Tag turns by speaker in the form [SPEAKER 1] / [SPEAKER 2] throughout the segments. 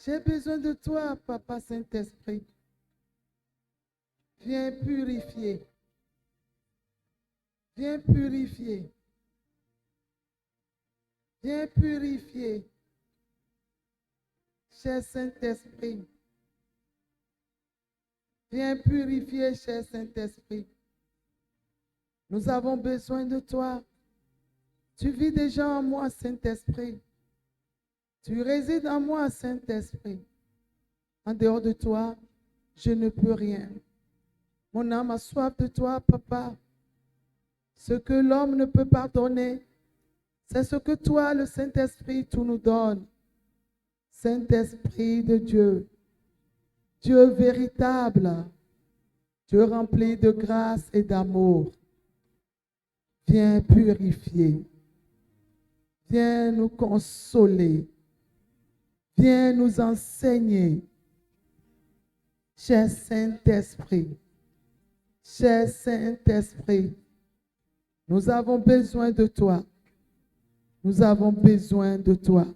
[SPEAKER 1] J'ai besoin de toi, Papa Saint-Esprit. Viens purifier. Viens purifier. Viens purifier. Cher Saint-Esprit. Viens purifier, cher Saint-Esprit. Nous avons besoin de toi. Tu vis déjà en moi, Saint-Esprit. Tu résides en moi, Saint-Esprit. En dehors de toi, je ne peux rien. Mon âme a soif de toi, Papa. Ce que l'homme ne peut pas donner, c'est ce que toi, le Saint-Esprit, tu nous donnes. Saint-Esprit de Dieu, Dieu véritable, Dieu rempli de grâce et d'amour. Viens purifier. Viens nous consoler. Viens nous enseigner. Cher Saint-Esprit, cher Saint-Esprit, nous avons besoin de toi. Nous avons besoin de toi.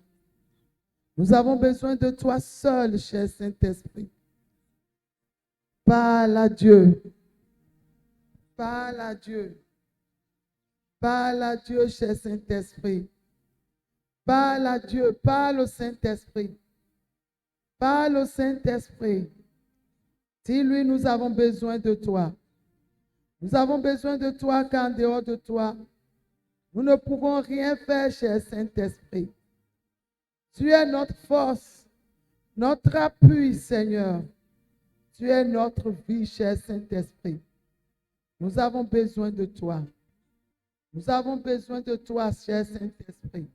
[SPEAKER 1] Nous avons besoin de toi seul, cher Saint-Esprit. Parle à Dieu. Parle à Dieu. Parle à Dieu, cher Saint-Esprit. Parle à Dieu. Parle au Saint-Esprit. Parle au Saint-Esprit. Dis-lui, nous avons besoin de toi. Nous avons besoin de toi, car en dehors de toi, nous ne pouvons rien faire, cher Saint-Esprit. Tu es notre force, notre appui, Seigneur. Tu es notre vie, cher Saint-Esprit. Nous avons besoin de toi. Nous avons besoin de toi, cher Saint-Esprit.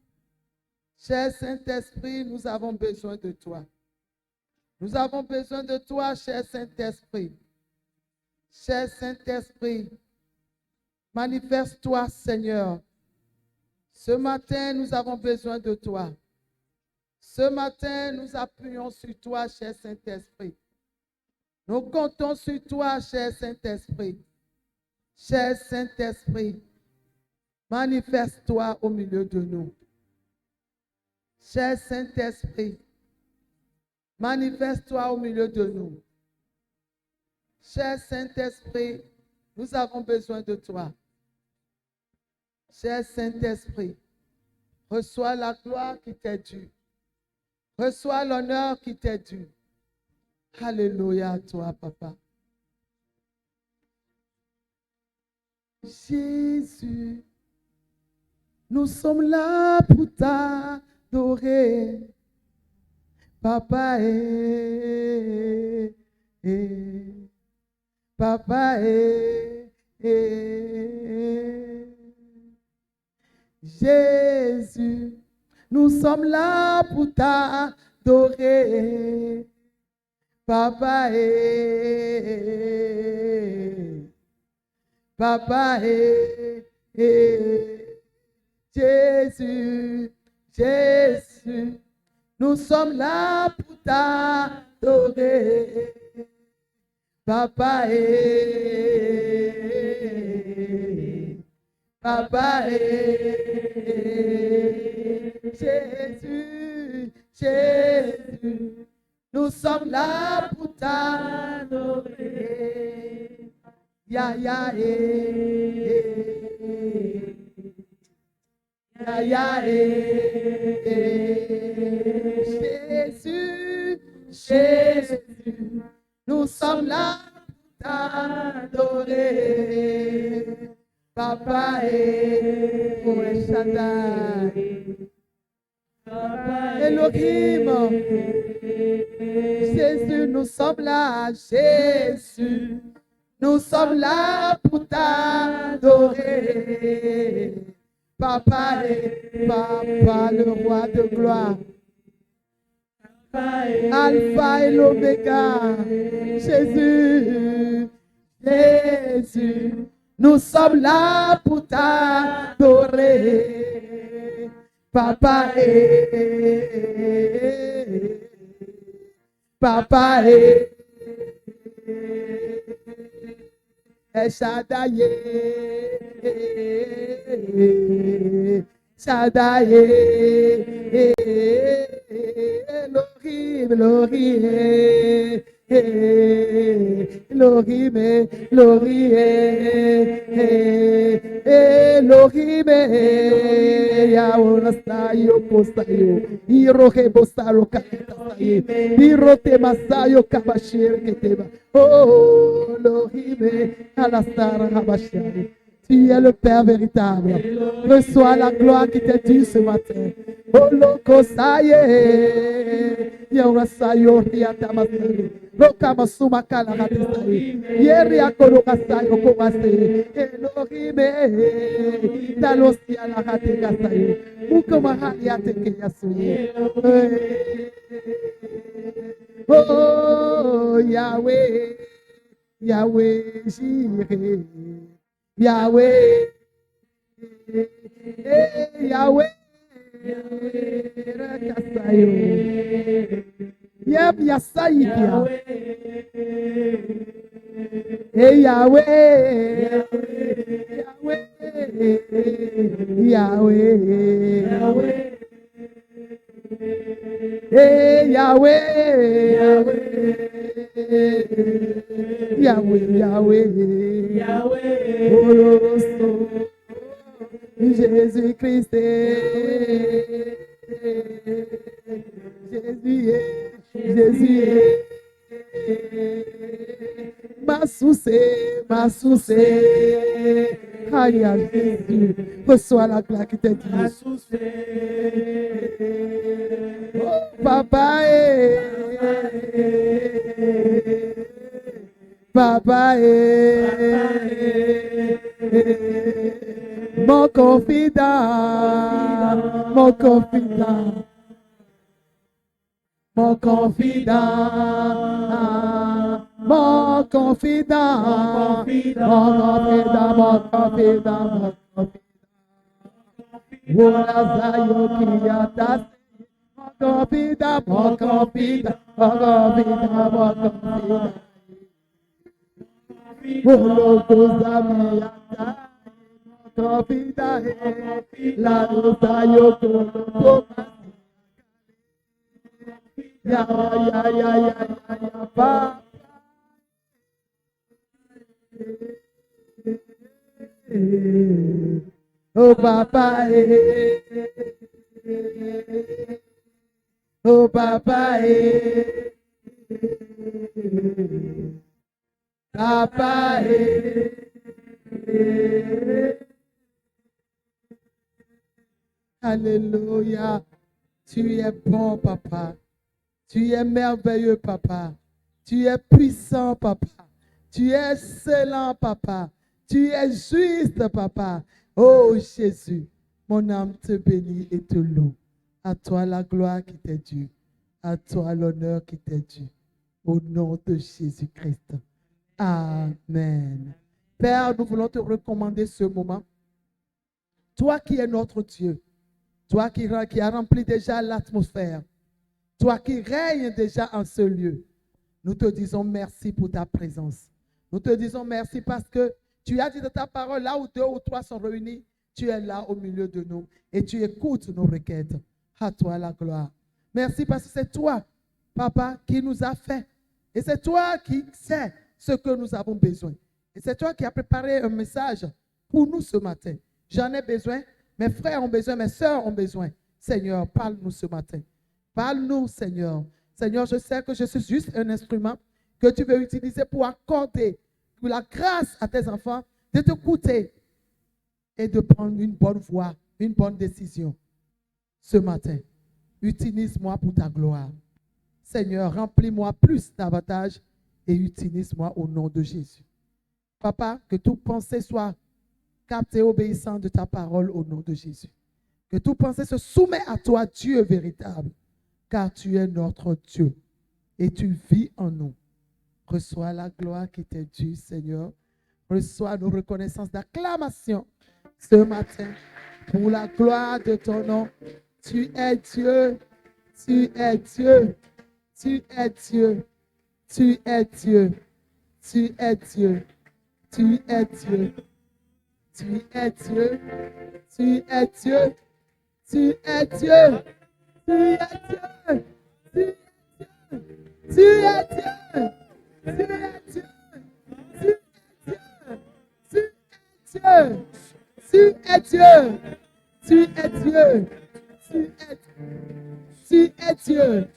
[SPEAKER 1] Cher Saint-Esprit, nous avons besoin de toi. Nous avons besoin de toi, cher Saint-Esprit. Cher Saint-Esprit, manifeste-toi, Seigneur. Ce matin, nous avons besoin de toi. Ce matin, nous appuyons sur toi, cher Saint-Esprit. Nous comptons sur toi, cher Saint-Esprit. Cher Saint-Esprit, manifeste-toi au milieu de nous. Cher Saint-Esprit, manifeste-toi au milieu de nous. Cher Saint-Esprit, nous avons besoin de toi. Cher Saint-Esprit, reçois la gloire qui t'est due. Reçois l'honneur qui t'est dû. Alléluia à toi, Papa. Jésus, nous sommes là pour t'adorer. Papa Papa Jésus, nous sommes là pour t'adorer. Papa Papa Jésus, Jésus, nous sommes là pour t'adorer. Papa Papa Jésus, Jésus, nous sommes là pour t'adorer. Ya ya ya ya Jésus, Jésus, nous sommes là pour t'adorer. Papa Shaddai, Elohim, Jésus, nous sommes là, Jésus, nous sommes là pour t'adorer. Papa Papa, le roi de gloire, Alpha et l'Oméga, Jésus, Jésus, nous sommes là pour t'adorer. Papa Papa Shaddai, Shaddai, Elohim, Elohim, Elohim, Elohim, Elohim, Elohim, Yahweh Sayo Kosayo, Irohe Bosaro Katasaye, Irote Masayo Kabashir Keteba, oh Elohim, Alasara Habashari. Tu es le Père véritable. Reçois la gloire qui t'est due ce matin. Oh, Lokosaye. Yorasayo Riatamasari. Lokamasuma Kalahatisaye. Yeria Kolokasayo Komase. Elohime. Talosia Lahatikasaye. Mukomahaliate Keyasuye. Oh, Yahweh. Yahweh Jireh. Yahweh, Yahweh, Rakasayo, Yem Yasayikia, Yahweh, Yahweh, Yahweh, Yahweh, Yahweh, Yahweh, Jésus-Christ, Jésus, ma soucé, aïe, Jésus, reçois la gloire qui t'est due. Oh, papa, papa, mon confident, mon confident, mon confident, mon confident, mon confident, mon confident, mon confident. Voilà Zayo qui a tassé, mon confident, mon confident, mon confident, mon confident. Voilà Zayo confident, la Zayo confident. Ya, pa. Oh, papa, oh, papa, papa, Alléluia. Tu es bon, papa. Tu es merveilleux, papa. Tu es puissant, papa. Tu es excellent, papa. Tu es juste, papa. Oh Jésus, mon âme te bénit et te loue. À toi la gloire qui t'est due. À toi l'honneur qui t'est dû. Au nom de Jésus-Christ. Amen. Père, nous voulons te recommander ce moment. Toi qui es notre Dieu. Toi qui as rempli déjà l'atmosphère. Toi qui règnes déjà en ce lieu. Nous te disons merci pour ta présence. Nous te disons merci parce que tu as dit de ta parole, là où 2 ou 3 sont réunis, tu es là au milieu de nous et tu écoutes nos requêtes. À toi la gloire. Merci parce que c'est toi, Papa, qui nous a fait. Et c'est toi qui sais ce que nous avons besoin. Et c'est toi qui as préparé un message pour nous ce matin. J'en ai besoin, mes frères ont besoin, mes sœurs ont besoin. Seigneur, parle-nous ce matin. Parle-nous, Seigneur. Seigneur, je sais que je suis juste un instrument que tu veux utiliser pour accorder la grâce à tes enfants de t'écouter et de prendre une bonne voie, une bonne décision ce matin. Utilise-moi pour ta gloire. Seigneur, remplis-moi plus davantage et utilise-moi au nom de Jésus. Papa, que toute pensée soit captée et obéissante de ta parole au nom de Jésus. Que toute pensée se soumette à toi, Dieu véritable, car tu es notre Dieu et tu vis en nous. Reçois la gloire qui t'est due, Seigneur. Reçois nos reconnaissances d'acclamation ce matin pour la gloire de ton nom. Tu es Dieu, tu es Dieu, tu es Dieu, tu es Dieu, tu es Dieu, tu es Dieu, tu es Dieu, tu es Dieu, tu es Dieu, tu es Dieu, tu es Dieu. Tu es Dieu. Tu es Dieu. Tu es Dieu. Tu es Dieu. Tu es Dieu.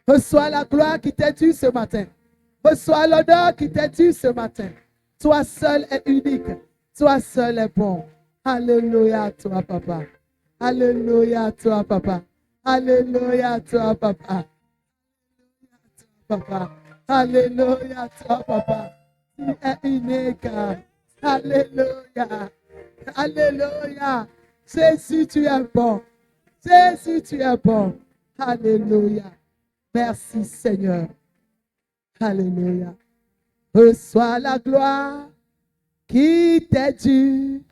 [SPEAKER 1] Reçois la gloire qui t'est due ce matin. Reçois l'honneur qui t'est due ce matin. Toi seul est unique. Toi seul est bon. Alléluia à toi, papa. Alléluia à toi, papa. Alléluia à toi, papa. Papa. Alléluia à toi, papa. Tu es unique. Alléluia. Alléluia. Jésus, tu es bon. Jésus, tu es bon. Alléluia. Merci, Seigneur. Alléluia. Reçois la gloire qui t'est due,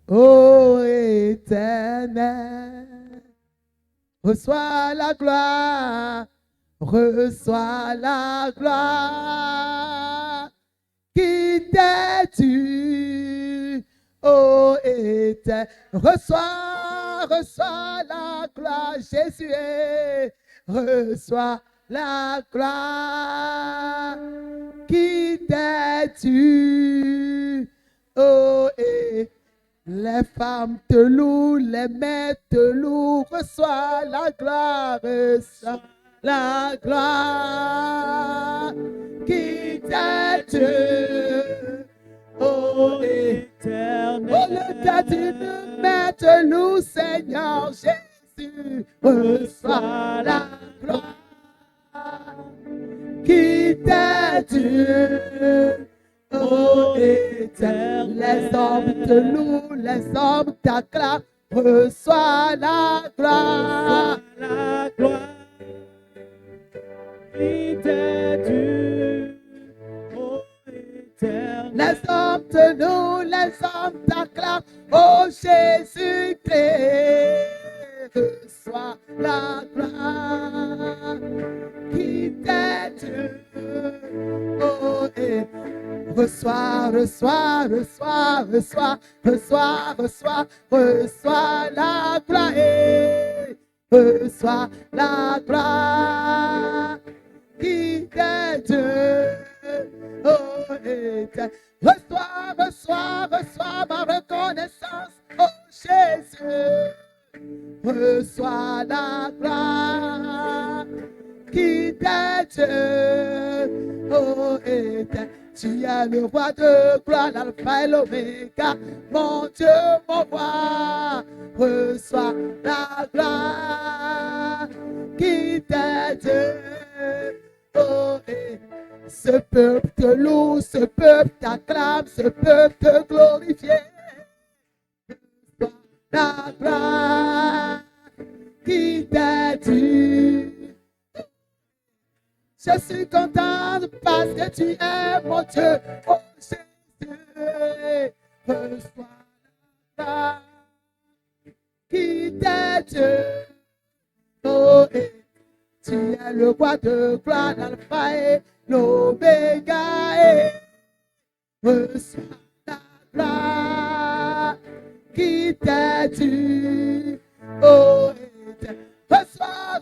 [SPEAKER 1] ô Éternel. Reçois la gloire. Reçois la gloire qui t'est due, ô Éternel. Reçois la gloire, Jésus. Reçois la gloire qui t'est due, ô Éternel. Les femmes te louent, les maîtres te louent. Reçois la gloire, reçois la gloire qui t'est due, ô Éternel. Oh, le tas d'une main te loue, Seigneur Jésus. Reçois la gloire qui t'est due, ô Éternel. Les hommes te louent, les hommes t'acclament. Reçois la gloire.
[SPEAKER 2] La gloire qui t'est due, ô Éternel.
[SPEAKER 1] Les hommes te louent, les hommes t'acclament. Oh Jésus-Christ, reçois la gloire qui t'est due, oh Éternel. Reçois la gloire. Reçois la gloire qui t'est due, oh Éternel. Reçois ma reconnaissance, oh Jésus. Reçois la gloire qui t'est due, oh Éternel. Tu es le roi de gloire, l'alpha et l'oméga, mon Dieu, mon roi. Reçois la gloire qui t'est due, oh Éternel. Ce peuple te loue, ce peuple t'acclame, ce peuple te glorifie. La gloire qui t'est due. Je suis contente parce que tu es mon Dieu, oh Jésus. Reçois la gloire qui t'est due, oh Éternel. Tu es le roi de gloire, l'alpha et l'oméga. Reçois la gloire qui t'est due, oh Éternel. Reçois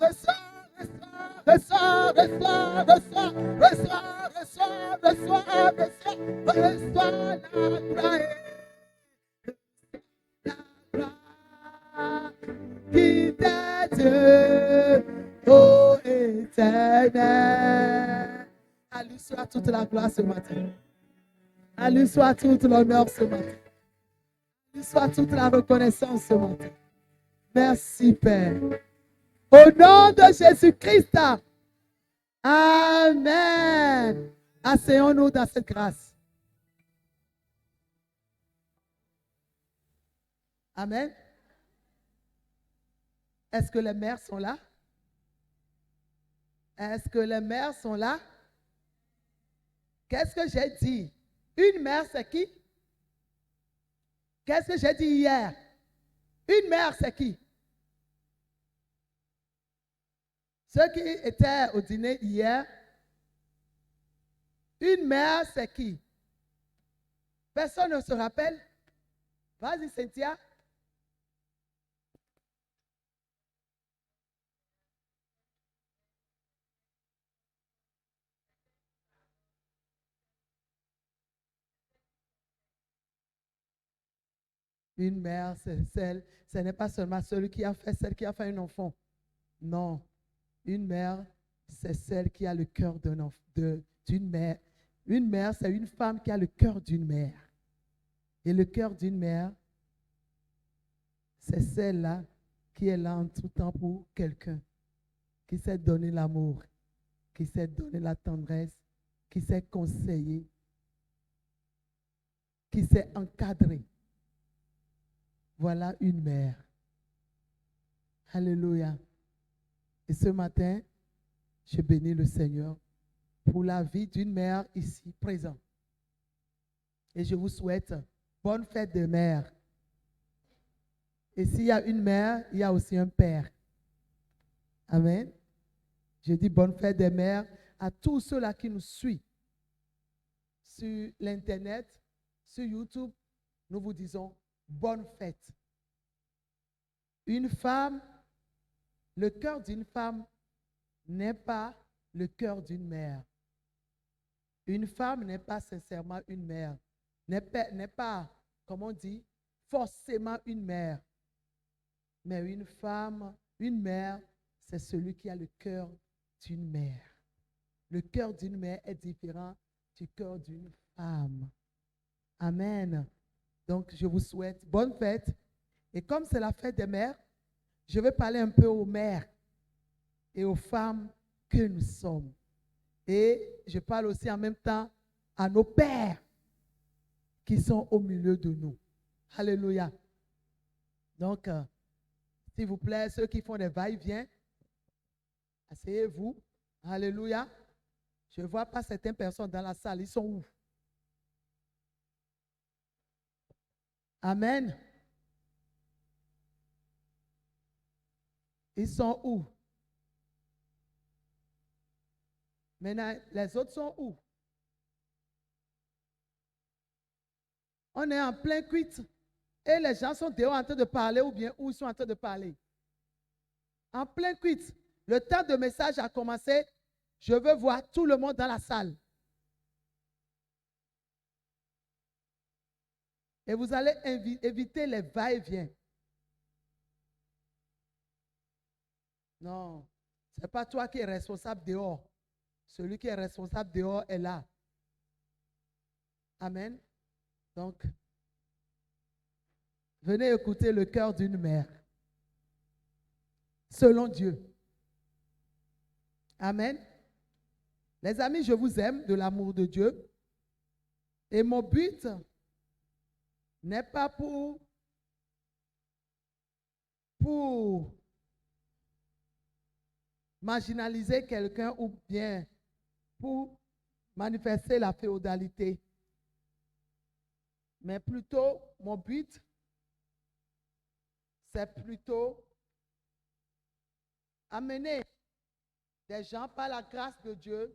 [SPEAKER 1] la gloire. Qui t'est due, ô Éternel. À lui soit toute la gloire ce matin. À lui soit toute l'honneur ce matin. À lui soit toute la reconnaissance ce matin. Merci, Père. Au nom de Jésus-Christ. Amen. Asseyons-nous dans cette grâce. Amen. Est-ce que les mères sont là? Est-ce que les mères sont là? Qu'est-ce que j'ai dit? Une mère, c'est qui? Qu'est-ce que j'ai dit hier? Une mère, c'est qui? Ceux qui étaient au dîner hier, une mère, c'est qui? Personne ne se rappelle? Vas-y, Cynthia. Une mère, ce n'est pas seulement celle qui a fait un enfant. Non. Une mère, c'est celle qui a le cœur d'une mère. Une mère, c'est une femme qui a le cœur d'une mère. Et le cœur d'une mère, c'est celle-là qui est là en tout temps pour quelqu'un, qui sait donner l'amour, qui sait donner la tendresse, qui sait conseiller, qui sait encadrer. Voilà une mère. Alléluia. Et ce matin, je bénis le Seigneur pour la vie d'une mère ici présente. Et je vous souhaite bonne fête de mère. Et s'il y a une mère, il y a aussi un père. Amen. Je dis bonne fête des mères à tous ceux-là qui nous suivent sur l'Internet, sur YouTube. Nous vous disons bonne fête. Une femme, le cœur d'une femme n'est pas le cœur d'une mère. Une femme n'est pas sincèrement une mère, n'est pas, comme on dit, forcément une mère. Mais une femme, une mère, c'est celui qui a le cœur d'une mère. Le cœur d'une mère est différent du cœur d'une femme. Amen. Donc, je vous souhaite bonne fête. Et comme c'est la fête des mères, je vais parler un peu aux mères et aux femmes que nous sommes. Et je parle aussi en même temps à nos pères qui sont au milieu de nous. Alléluia. Donc, s'il vous plaît, ceux qui font des va-et-vient, asseyez-vous. Alléluia. Je ne vois pas certaines personnes dans la salle. Ils sont où? Amen. Ils sont où? Maintenant, les autres sont où? On est en plein cuite et les gens sont dehors en train de parler ou bien où ils sont en train de parler. En plein cuite. Le temps de message a commencé. Je veux voir tout le monde dans la salle. Et vous allez éviter les va-et-vient. Non, ce n'est pas toi qui es responsable dehors. Celui qui est responsable dehors est là. Amen. Donc, venez écouter le cœur d'une mère. Selon Dieu. Amen. Les amis, je vous aime de l'amour de Dieu. Et mon but n'est pas pour marginaliser quelqu'un ou bien pour manifester la féodalité. Mais plutôt, mon but, c'est plutôt amener des gens par la grâce de Dieu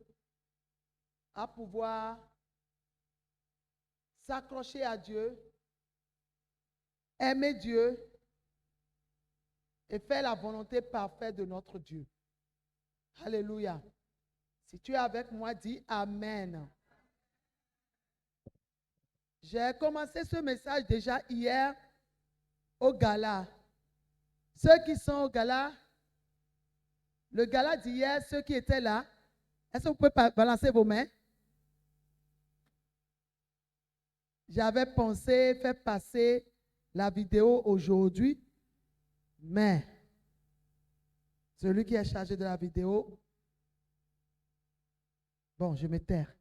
[SPEAKER 1] à pouvoir s'accrocher à Dieu, aimer Dieu et faire la volonté parfaite de notre Dieu. Alléluia. Si tu es avec moi, dis Amen. J'ai commencé ce message déjà hier au gala. Ceux qui sont au gala, le gala d'hier, ceux qui étaient là, est-ce que vous pouvez balancer vos mains? J'avais pensé faire passer la vidéo aujourd'hui, mais celui qui est chargé de la vidéo, bon, je me taire.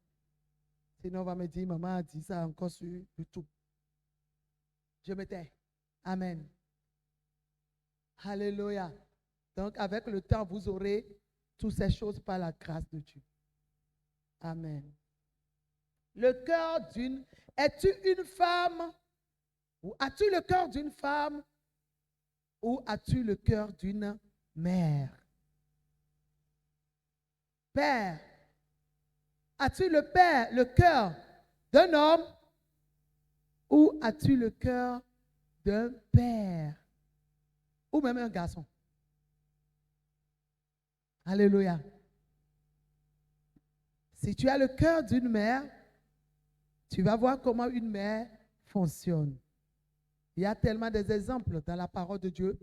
[SPEAKER 1] Sinon, on va me dire, maman a dit ça encore sur YouTube. Je me tais. Amen. Alléluia. Donc, avec le temps, vous aurez toutes ces choses par la grâce de Dieu. Amen. Le cœur d'une... Es-tu une femme? Ou as-tu le cœur d'une femme? Ou as-tu le cœur d'une mère? Père. As-tu le cœur d'un homme? Ou as-tu le cœur d'un père? Ou même un garçon? Alléluia. Si tu as le cœur d'une mère, tu vas voir comment une mère fonctionne. Il y a tellement des exemples dans la parole de Dieu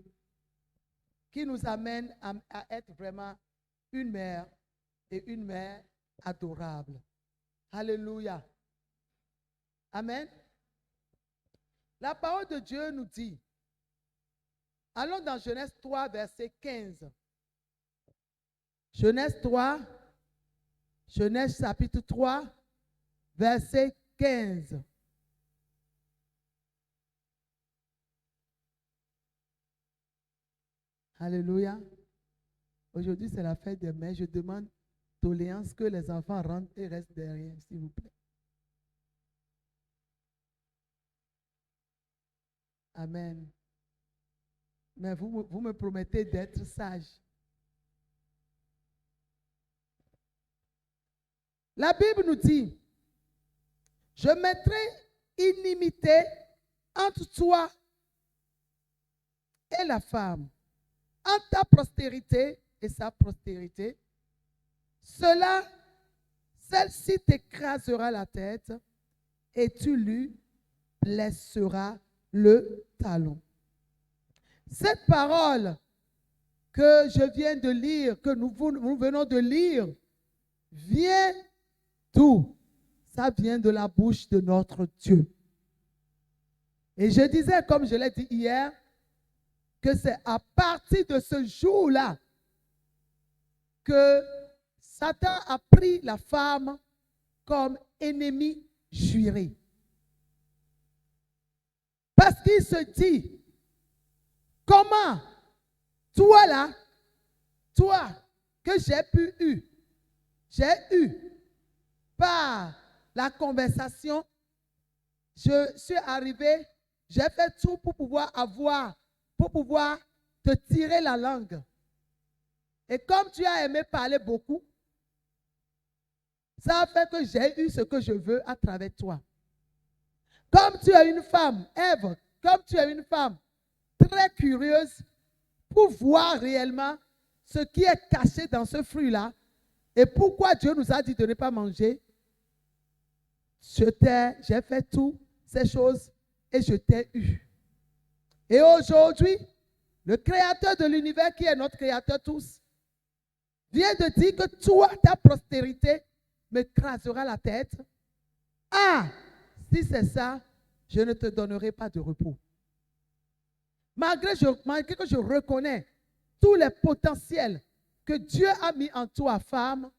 [SPEAKER 1] qui nous amènent à être vraiment une mère et une mère adorable. Alléluia. Amen. La parole de Dieu nous dit, allons dans Genèse 3, verset 15. Genèse 3, Genèse chapitre 3, verset 15. Alléluia. Aujourd'hui, c'est la fête des mères. Je demande doléance que les enfants rentrent et restent derrière, s'il vous plaît. Amen. Mais vous me promettez d'être sage. La Bible nous dit, je mettrai inimité entre toi et la femme, entre ta postérité et sa postérité. Celle-ci t'écrasera la tête et tu lui blesseras le talon. Cette parole que je viens de lire, que nous venons de lire, vient d'où? Ça vient de la bouche de notre Dieu. Et je disais, comme je l'ai dit hier, que c'est à partir de ce jour-là que Satan a pris la femme comme ennemie juré. Parce qu'il se dit, comment toi là, toi que j'ai eu par la conversation, je suis arrivé, j'ai fait tout pour pouvoir te tirer la langue. Et comme tu as aimé parler beaucoup, ça a fait que j'ai eu ce que je veux à travers toi. Comme tu es une femme, Ève, comme tu es une femme très curieuse pour voir réellement ce qui est caché dans ce fruit-là et pourquoi Dieu nous a dit de ne pas manger, j'ai fait toutes ces choses et je t'ai eu. Et aujourd'hui, le Créateur de l'univers, qui est notre Créateur tous, vient de dire que toi, ta postérité, m'écrasera la tête. Ah, si c'est ça, je ne te donnerai pas de repos. Malgré que je reconnais tous les potentiels que Dieu a mis en toi, femme,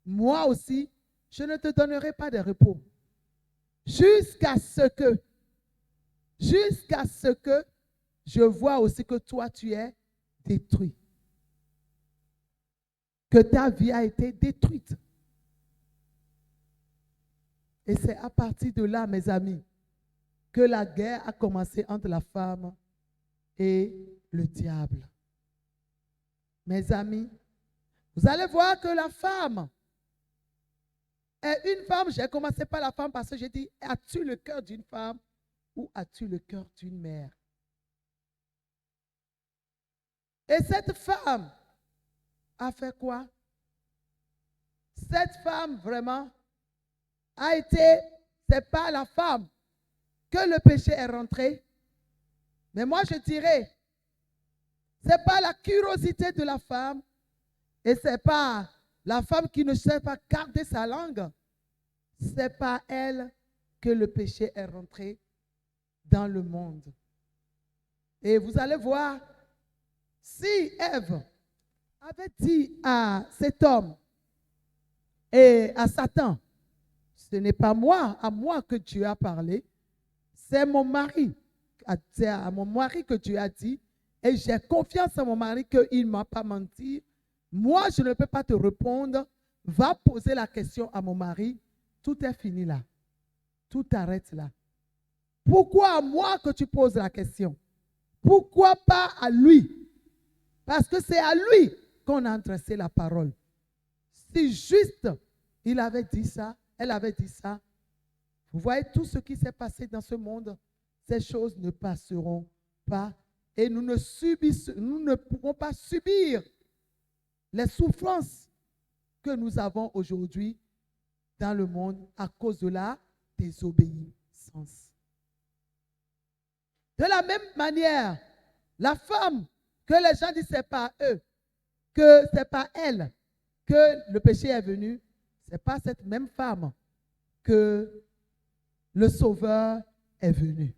[SPEAKER 1] moi aussi, je ne te donnerai pas de repos. Jusqu'à ce que je vois aussi que toi, tu es détruit. Que ta vie a été détruite. Et c'est à partir de là, mes amis, que la guerre a commencé entre la femme et le diable. Mes amis, vous allez voir que la femme est une femme. J'ai commencé par la femme parce que j'ai dit, as-tu le cœur d'une femme ou as-tu le cœur d'une mère? Et cette femme a fait quoi? Cette femme vraiment a été, c'est pas la femme que le péché est rentré. Mais moi je dirais, c'est pas la curiosité de la femme et c'est pas la femme qui ne sait pas garder sa langue. C'est pas elle que le péché est rentré dans le monde. Et vous allez voir, si Ève avait dit à cet homme et à Satan, ce n'est pas à moi que Dieu a parlé, c'est mon mari. C'est à mon mari que Dieu a dit, et j'ai confiance en mon mari qu'il ne m'a pas menti. Moi, je ne peux pas te répondre. Va poser la question à mon mari. Tout est fini là. Tout arrête là. Pourquoi à moi que tu poses la question? Pourquoi pas à lui? Parce que c'est à lui qu'on a adressé la parole. Si juste il avait dit ça, elle avait dit ça, vous voyez tout ce qui s'est passé dans ce monde, ces choses ne passeront pas et nous ne pourrons pas subir les souffrances que nous avons aujourd'hui dans le monde à cause de la désobéissance. De la même manière, la femme que les gens disent c'est pas eux, que c'est pas elle que le péché est venu, c'est pas cette même femme que le Sauveur est venu.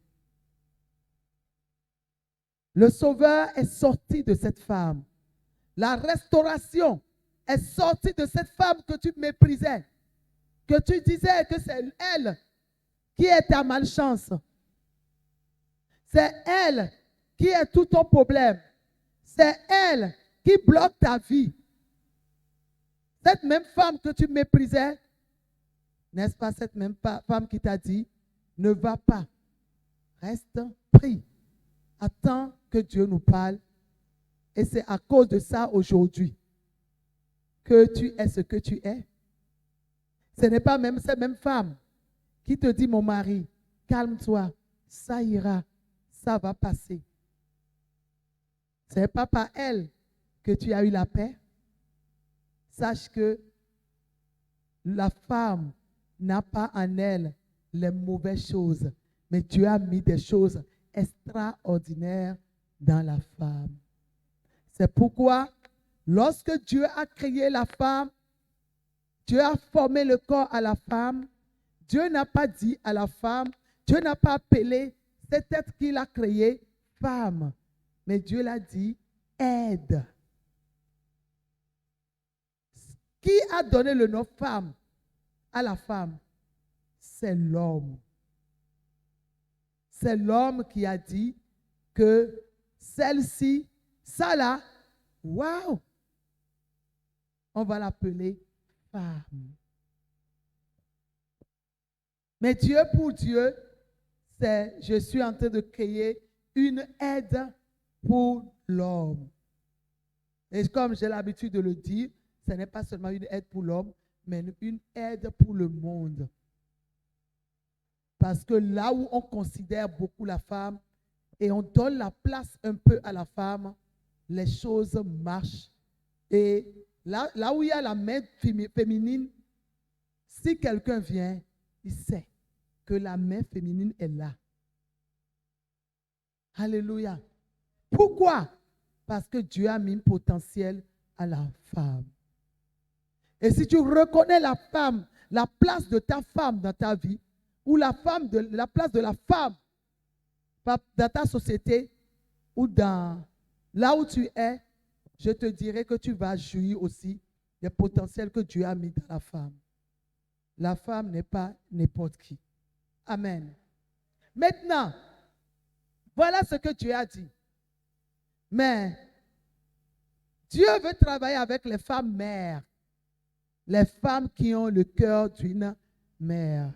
[SPEAKER 1] Le Sauveur est sorti de cette femme. La restauration est sortie de cette femme que tu méprisais, que tu disais que c'est elle qui est ta malchance. C'est elle qui est tout ton problème. C'est elle qui bloque ta vie. Cette même femme que tu méprisais, n'est-ce pas cette même femme qui t'a dit, ne va pas, reste, prie, attends que Dieu nous parle. Et c'est à cause de ça aujourd'hui que tu es ce que tu es. Ce n'est pas même cette même femme qui te dit, mon mari, calme-toi, ça ira, ça va passer. Ce n'est pas par elle que tu as eu la paix. Sache que la femme n'a pas en elle les mauvaises choses, mais Dieu a mis des choses extraordinaires dans la femme. C'est pourquoi, lorsque Dieu a créé la femme, Dieu a formé le corps à la femme, Dieu n'a pas dit à la femme, Dieu n'a pas appelé cet être qu'il a créé femme, mais Dieu l'a dit aide. Qui a donné le nom femme à la femme? C'est l'homme. C'est l'homme qui a dit que celle-ci, ça là, waouh, on va l'appeler femme. Mais Dieu pour Dieu, c'est je suis en train de créer une aide pour l'homme. Et comme j'ai l'habitude de le dire, ce n'est pas seulement une aide pour l'homme, mais une aide pour le monde. Parce que là où on considère beaucoup la femme et on donne la place un peu à la femme, les choses marchent. Et là où il y a la main féminine, si quelqu'un vient, il sait que la main féminine est là. Alléluia. Pourquoi? Parce que Dieu a mis un potentiel à la femme. Et si tu reconnais la femme, la place de ta femme dans ta vie, ou la place de la femme dans ta société, ou dans là où tu es, je te dirais que tu vas jouir aussi des potentiels que Dieu a mis dans la femme. La femme n'est pas n'importe qui. Amen. Maintenant, voilà ce que Dieu a dit. Mais Dieu veut travailler avec les femmes mères. Les femmes qui ont le cœur d'une mère.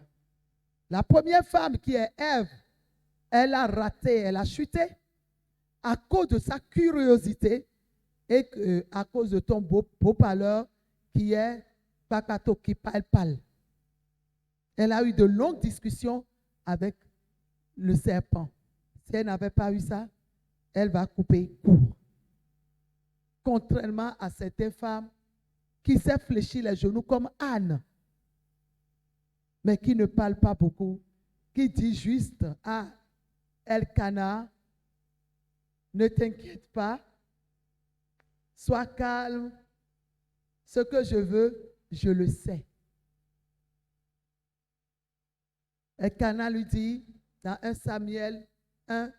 [SPEAKER 1] La première femme qui est Ève, elle a raté, elle a chuté à cause de sa curiosité et à cause de ton beau parleur qui est Pakato qui parle. Elle a eu de longues discussions avec le serpent. Si elle n'avait pas eu ça, elle va couper court. Contrairement à certaines femmes qui s'est fléchi les genoux comme Anne, mais qui ne parle pas beaucoup, qui dit juste à Elkana, ne t'inquiète pas, sois calme, ce que je veux, je le sais. Elkana lui dit, dans 1 Samuel 1,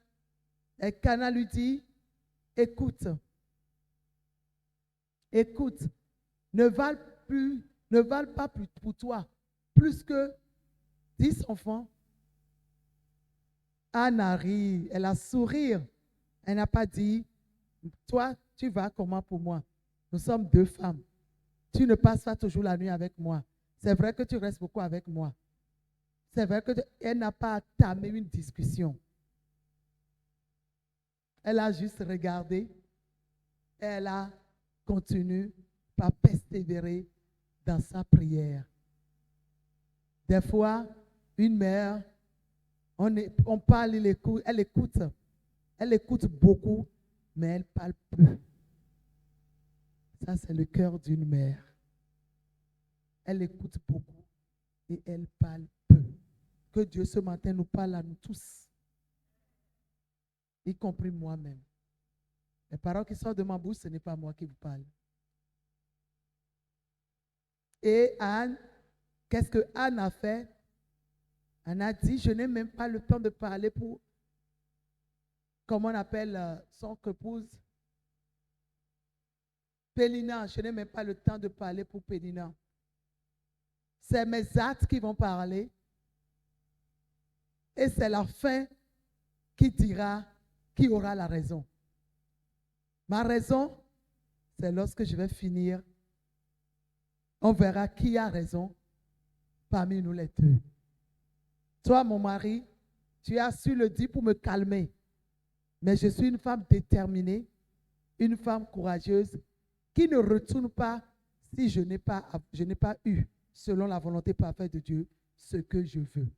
[SPEAKER 1] Elkana lui dit, écoute, ne valent pas plus pour toi plus que 10 enfants. Anne arrive, elle a sourire. Elle n'a pas dit, toi, tu vas comment pour moi? Nous sommes 2 femmes. Tu ne passes pas toujours la nuit avec moi. C'est vrai que tu restes beaucoup avec moi. C'est vrai qu'elle n'a pas entamé une discussion. Elle a juste regardé. Elle a continué par persévérer dans sa prière. Des fois, une mère, on parle, elle écoute beaucoup, mais elle parle peu. Ça, c'est le cœur d'une mère. Elle écoute beaucoup et elle parle peu. Que Dieu ce matin nous parle à nous tous. y compris moi-même. Les paroles qui sortent de ma bouche, ce n'est pas moi qui vous parle. Et Anne, qu'est-ce que Anne a fait? Anne a dit, je n'ai même pas le temps de parler pour, comment on appelle son épouse? Pénina, je n'ai même pas le temps de parler pour Pénina. C'est mes actes qui vont parler. Et c'est la fin qui dira qui aura la raison. Ma raison, c'est lorsque je vais finir. On verra qui a raison parmi nous les deux. Toi, mon mari, tu as su le dire pour me calmer. Mais je suis une femme déterminée, une femme courageuse qui ne retourne pas si je n'ai pas eu, selon la volonté parfaite de Dieu, ce que je veux.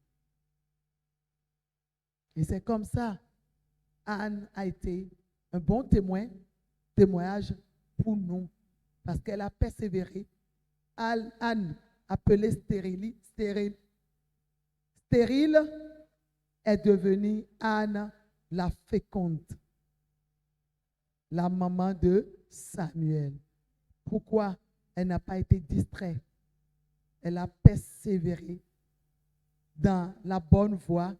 [SPEAKER 1] Et c'est comme ça, Anne a été un bon témoignage pour nous, parce qu'elle a persévéré. Anne, appelée stérile, est devenue Anne la féconde, la maman de Samuel. Pourquoi? Elle n'a pas été distraite. Elle a persévéré dans la bonne voie.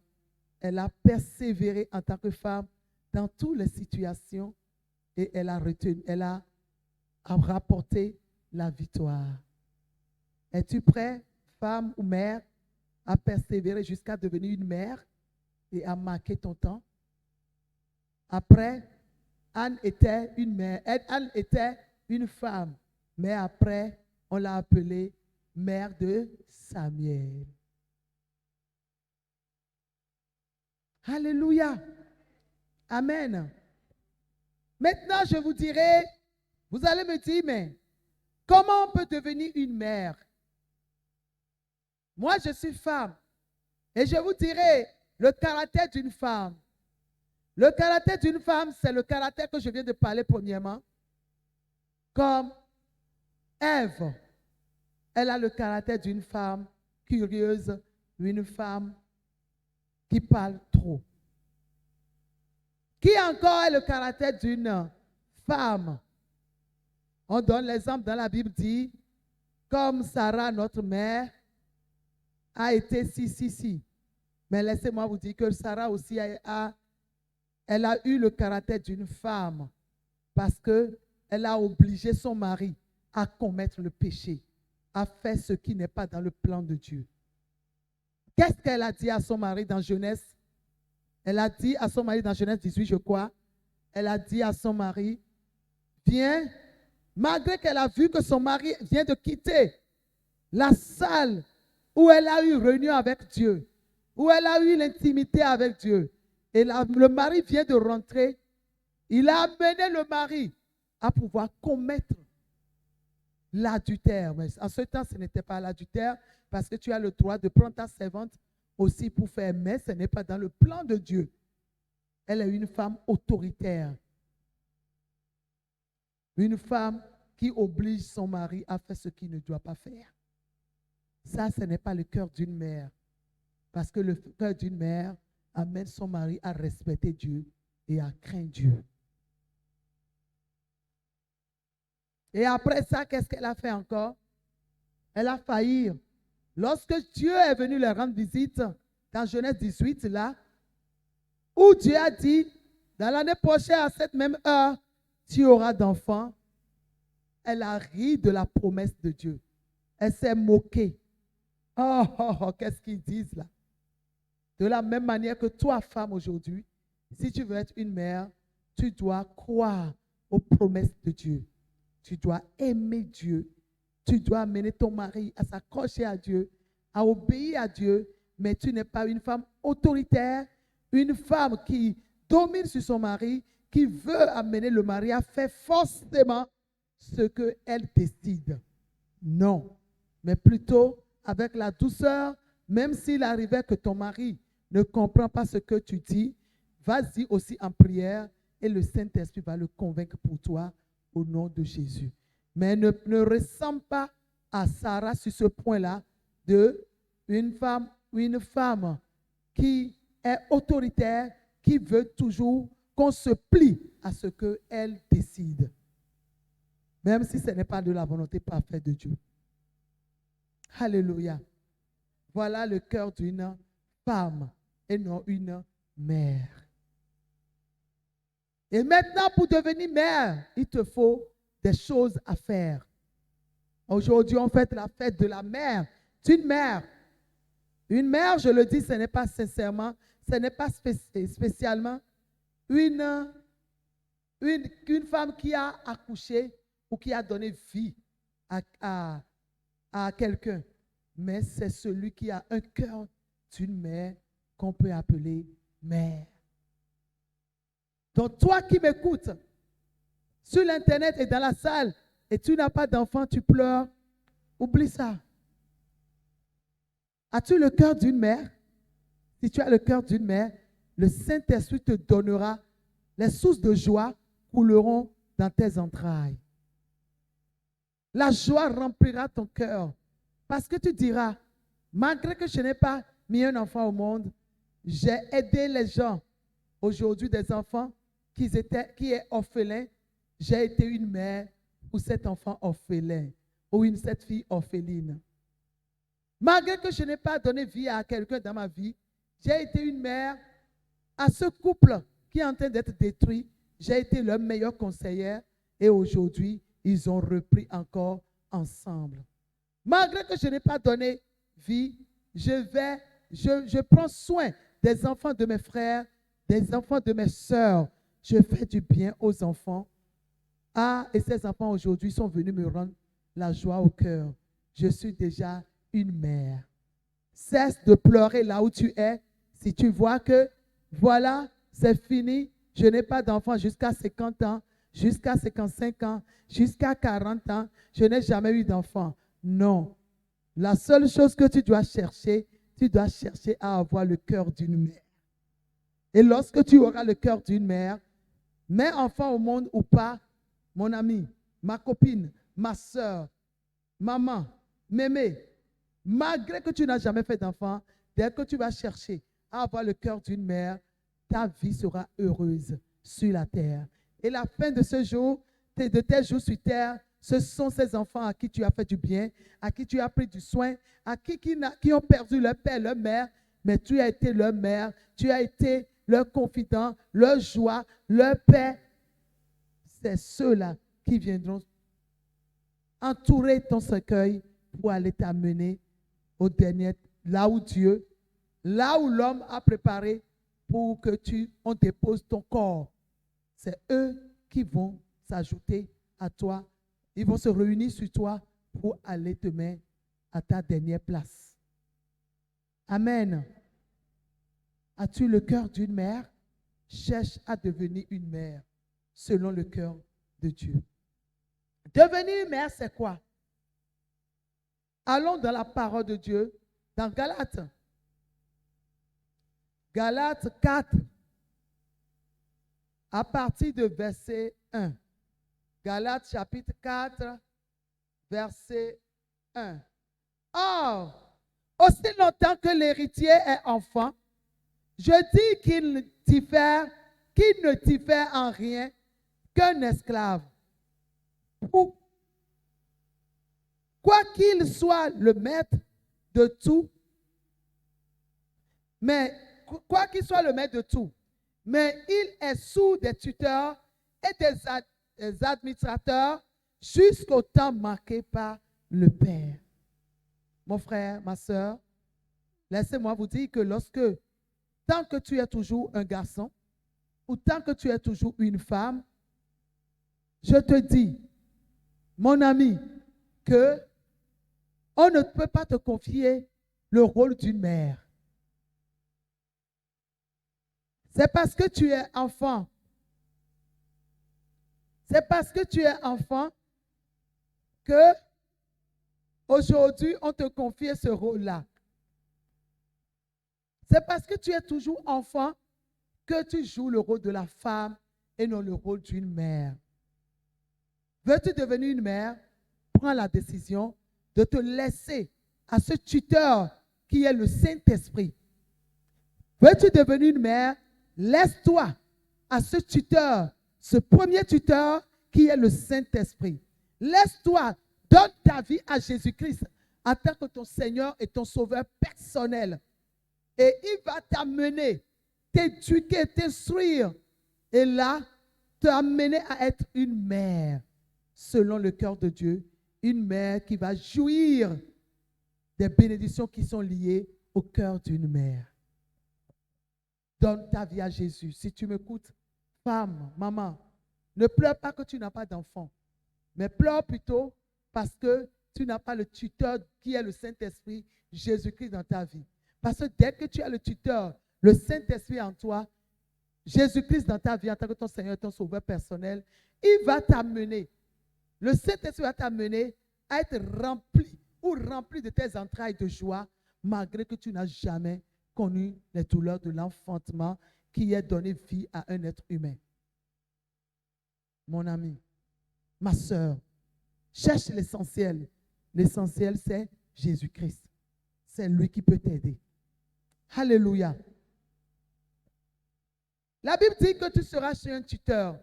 [SPEAKER 1] Elle a persévéré en tant que femme dans toutes les situations et elle a rapporté la victoire. Es-tu prêt, femme ou mère, à persévérer jusqu'à devenir une mère et à marquer ton temps? Après, Anne était une mère, Anne était une femme, mais après, on l'a appelée mère de Samuel. Alléluia. Amen. Maintenant, je vous dirai, vous allez me dire, mais comment on peut devenir une mère? Moi, je suis femme. Et je vous dirai le caractère d'une femme. Le caractère d'une femme, c'est le caractère que je viens de parler premièrement. Comme Ève, elle a le caractère d'une femme curieuse, une femme qui parle trop. Qui encore a le caractère d'une femme? On donne l'exemple dans la Bible dit, comme Sarah, notre mère, a été si. Mais laissez-moi vous dire que Sarah aussi elle a eu le caractère d'une femme parce qu'elle a obligé son mari à commettre le péché, à faire ce qui n'est pas dans le plan de Dieu. Qu'est-ce qu'elle a dit à son mari dans Genèse? Elle a dit à son mari dans Genèse 18, je crois, elle a dit à son mari, viens, malgré qu'elle a vu que son mari vient de quitter la salle où elle a eu réunion avec Dieu, où elle a eu l'intimité avec Dieu. Et le mari vient de rentrer. Il a amené le mari à pouvoir commettre l'adultère. Mais en ce temps, ce n'était pas l'adultère parce que tu as le droit de prendre ta servante aussi pour faire, mais ce n'est pas dans le plan de Dieu. Elle est une femme autoritaire. Une femme qui oblige son mari à faire ce qu'il ne doit pas faire. Ça, ce n'est pas le cœur d'une mère. Parce que le cœur d'une mère amène son mari à respecter Dieu et à craindre Dieu. Et après ça, qu'est-ce qu'elle a fait encore? Elle a failli. Lorsque Dieu est venu leur rendre visite, dans Genèse 18, là, où Dieu a dit, dans l'année prochaine, à cette même heure, tu auras d'enfants. Elle a ri de la promesse de Dieu. Elle s'est moquée. Oh, qu'est-ce qu'ils disent là? De la même manière que toi, femme, aujourd'hui, si tu veux être une mère, tu dois croire aux promesses de Dieu. Tu dois aimer Dieu. Tu dois amener ton mari à s'accrocher à Dieu, à obéir à Dieu, mais tu n'es pas une femme autoritaire, une femme qui domine sur son mari, qui veut amener le mari à faire forcément ce qu'elle décide. Non, mais plutôt avec la douceur, même s'il arrivait que ton mari ne comprend pas ce que tu dis, vas-y aussi en prière et le Saint-Esprit va le convaincre pour toi au nom de Jésus. Mais ne ressemble pas à Sarah sur ce point-là de une femme qui est autoritaire, qui veut toujours qu'on se plie à ce qu'elle décide. Même si ce n'est pas de la volonté parfaite de Dieu. Alléluia. Voilà le cœur d'une femme et non une mère. Et maintenant, pour devenir mère, il te faut des choses à faire. Aujourd'hui, on fête la fête de la mère. D'une mère. Une mère, je le dis, ce n'est pas sincèrement, ce n'est pas spécialement une femme qui a accouché ou qui a donné vie à quelqu'un. Mais c'est celui qui a un cœur d'une mère qu'on peut appeler mère. Donc toi qui m'écoutes, sur l'internet et dans la salle, et tu n'as pas d'enfant, tu pleures, oublie ça. As-tu le cœur d'une mère? Si tu as le cœur d'une mère, le Saint-Esprit te donnera, les sources de joie couleront dans tes entrailles. La joie remplira ton cœur parce que tu diras, malgré que je n'ai pas mis un enfant au monde, j'ai aidé les gens. Aujourd'hui, des enfants qui est orphelin, j'ai été une mère pour cet enfant orphelin ou cette fille orpheline. Malgré que je n'ai pas donné vie à quelqu'un dans ma vie, j'ai été une mère à ce couple qui est en train d'être détruit. J'ai été leur meilleure conseillère et aujourd'hui, ils ont repris ensemble. Malgré que je n'ai pas donné vie, je prends soin des enfants de mes frères, des enfants de mes sœurs. Je fais du bien aux enfants. Ah, et ces enfants aujourd'hui sont venus me rendre la joie au cœur. Je suis déjà une mère. Cesse de pleurer là où tu es. Si tu vois que, voilà, c'est fini, je n'ai pas d'enfant jusqu'à 50 ans, jusqu'à 55 ans, jusqu'à 40 ans, je n'ai jamais eu d'enfant. Non. La seule chose que tu dois chercher à avoir le cœur d'une mère. Et lorsque tu auras le cœur d'une mère, mets enfant au monde ou pas, mon ami, ma copine, ma soeur, maman, mémé, malgré que tu n'as jamais fait d'enfant, dès que tu vas chercher à avoir le cœur d'une mère, ta vie sera heureuse sur la terre. Et la fin de ce jour, de tes jours sur terre, ce sont ces enfants à qui tu as fait du bien, à qui tu as pris du soin, à qui ont perdu leur père, leur mère, mais tu as été leur mère, tu as été leur confident, leur joie, leur paix. C'est ceux-là qui viendront entourer ton cercueil pour aller t'amener au dernier, là où Dieu, là où l'homme a préparé pour que on dépose ton corps. C'est eux qui vont s'ajouter à toi. Ils vont se réunir sur toi pour aller te mettre à ta dernière place. Amen. As-tu le cœur d'une mère? Cherche à devenir une mère selon le cœur de Dieu. Devenir une mère, c'est quoi? Allons dans la parole de Dieu, dans Galates. Galates 4, à partir de verset 1. Galates chapitre 4, verset 1. Or, aussi longtemps que l'héritier est enfant, je dis qu'il ne diffère en rien qu'un esclave. Quoi qu'il soit le maître de tout, mais il est sous des tuteurs et des administrateurs jusqu'au temps marqué par le Père. Mon frère, ma soeur, laissez-moi vous dire que tant que tu es toujours un garçon, ou tant que tu es toujours une femme, je te dis, mon ami, que on ne peut pas te confier le rôle d'une mère. C'est parce que tu es enfant. C'est parce que tu es enfant que aujourd'hui on te confie ce rôle-là. C'est parce que tu es toujours enfant que tu joues le rôle de la femme et non le rôle d'une mère. Veux-tu devenir une mère? Prends la décision de te laisser à ce tuteur qui est le Saint-Esprit. Veux-tu devenir une mère? Laisse-toi à ce tuteur, ce premier tuteur qui est le Saint-Esprit. Laisse-toi, donne ta vie à Jésus-Christ en tant que ton Seigneur et ton Sauveur personnel. Et il va t'amener, t'éduquer, t'instruire. Et là, t'amener à être une mère selon le cœur de Dieu. Une mère qui va jouir des bénédictions qui sont liées au cœur d'une mère. Donne ta vie à Jésus. Si tu m'écoutes, femme, maman, ne pleure pas que tu n'as pas d'enfant, mais pleure plutôt parce que tu n'as pas le tuteur qui est le Saint-Esprit, Jésus-Christ dans ta vie. Parce que dès que tu as le tuteur, le Saint-Esprit en toi, Jésus-Christ dans ta vie en tant que ton Seigneur et ton Sauveur personnel, il va t'amener, le Saint-Esprit va t'amener à être rempli de tes entrailles de joie, malgré que tu n'as jamais connu les douleurs de l'enfantement qui est donné vie à un être humain. Mon ami, ma soeur, cherche l'essentiel. L'essentiel, c'est Jésus-Christ. C'est lui qui peut t'aider. Alléluia. La Bible dit que tu seras chez un tuteur.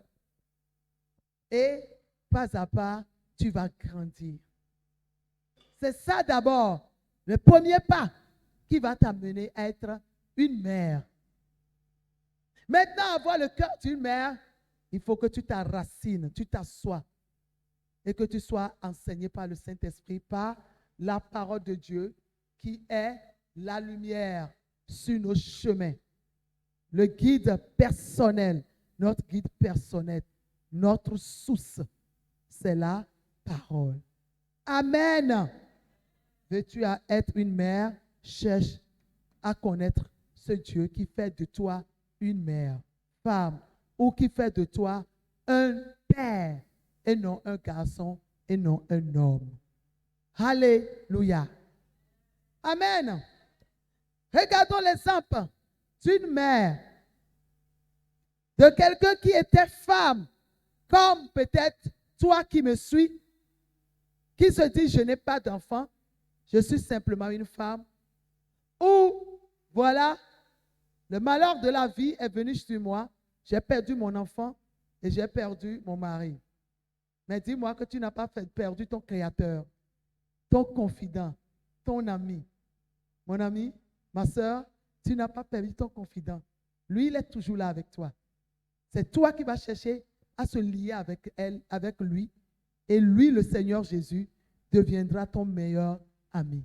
[SPEAKER 1] Et pas à pas, tu vas grandir. C'est ça d'abord, le premier pas qui va t'amener à être une mère. Maintenant, avoir le cœur d'une mère, il faut que tu t'enracines, tu t'assoies et que tu sois enseigné par le Saint-Esprit, par la parole de Dieu qui est la lumière sur nos chemins. Le guide personnel, notre guide personnel, notre source, c'est la parole. Amen. Veux-tu être une mère? Cherche à connaître ce Dieu qui fait de toi une mère, femme, ou qui fait de toi un père, et non un garçon, et non un homme. Alléluia. Amen. Regardons l'exemple d'une mère, de quelqu'un qui était femme, comme peut-être toi qui me suis, qui se dit, je n'ai pas d'enfant, je suis simplement une femme, ou voilà, le malheur de la vie est venu sur moi, j'ai perdu mon enfant et j'ai perdu mon mari. Mais dis-moi que tu n'as pas perdu ton créateur, ton confident, ton ami. Mon ami, ma soeur, tu n'as pas perdu ton confident. Lui, il est toujours là avec toi. C'est toi qui vas chercher à se lier avec elle, avec lui. Et lui, le Seigneur Jésus, deviendra ton meilleur ami.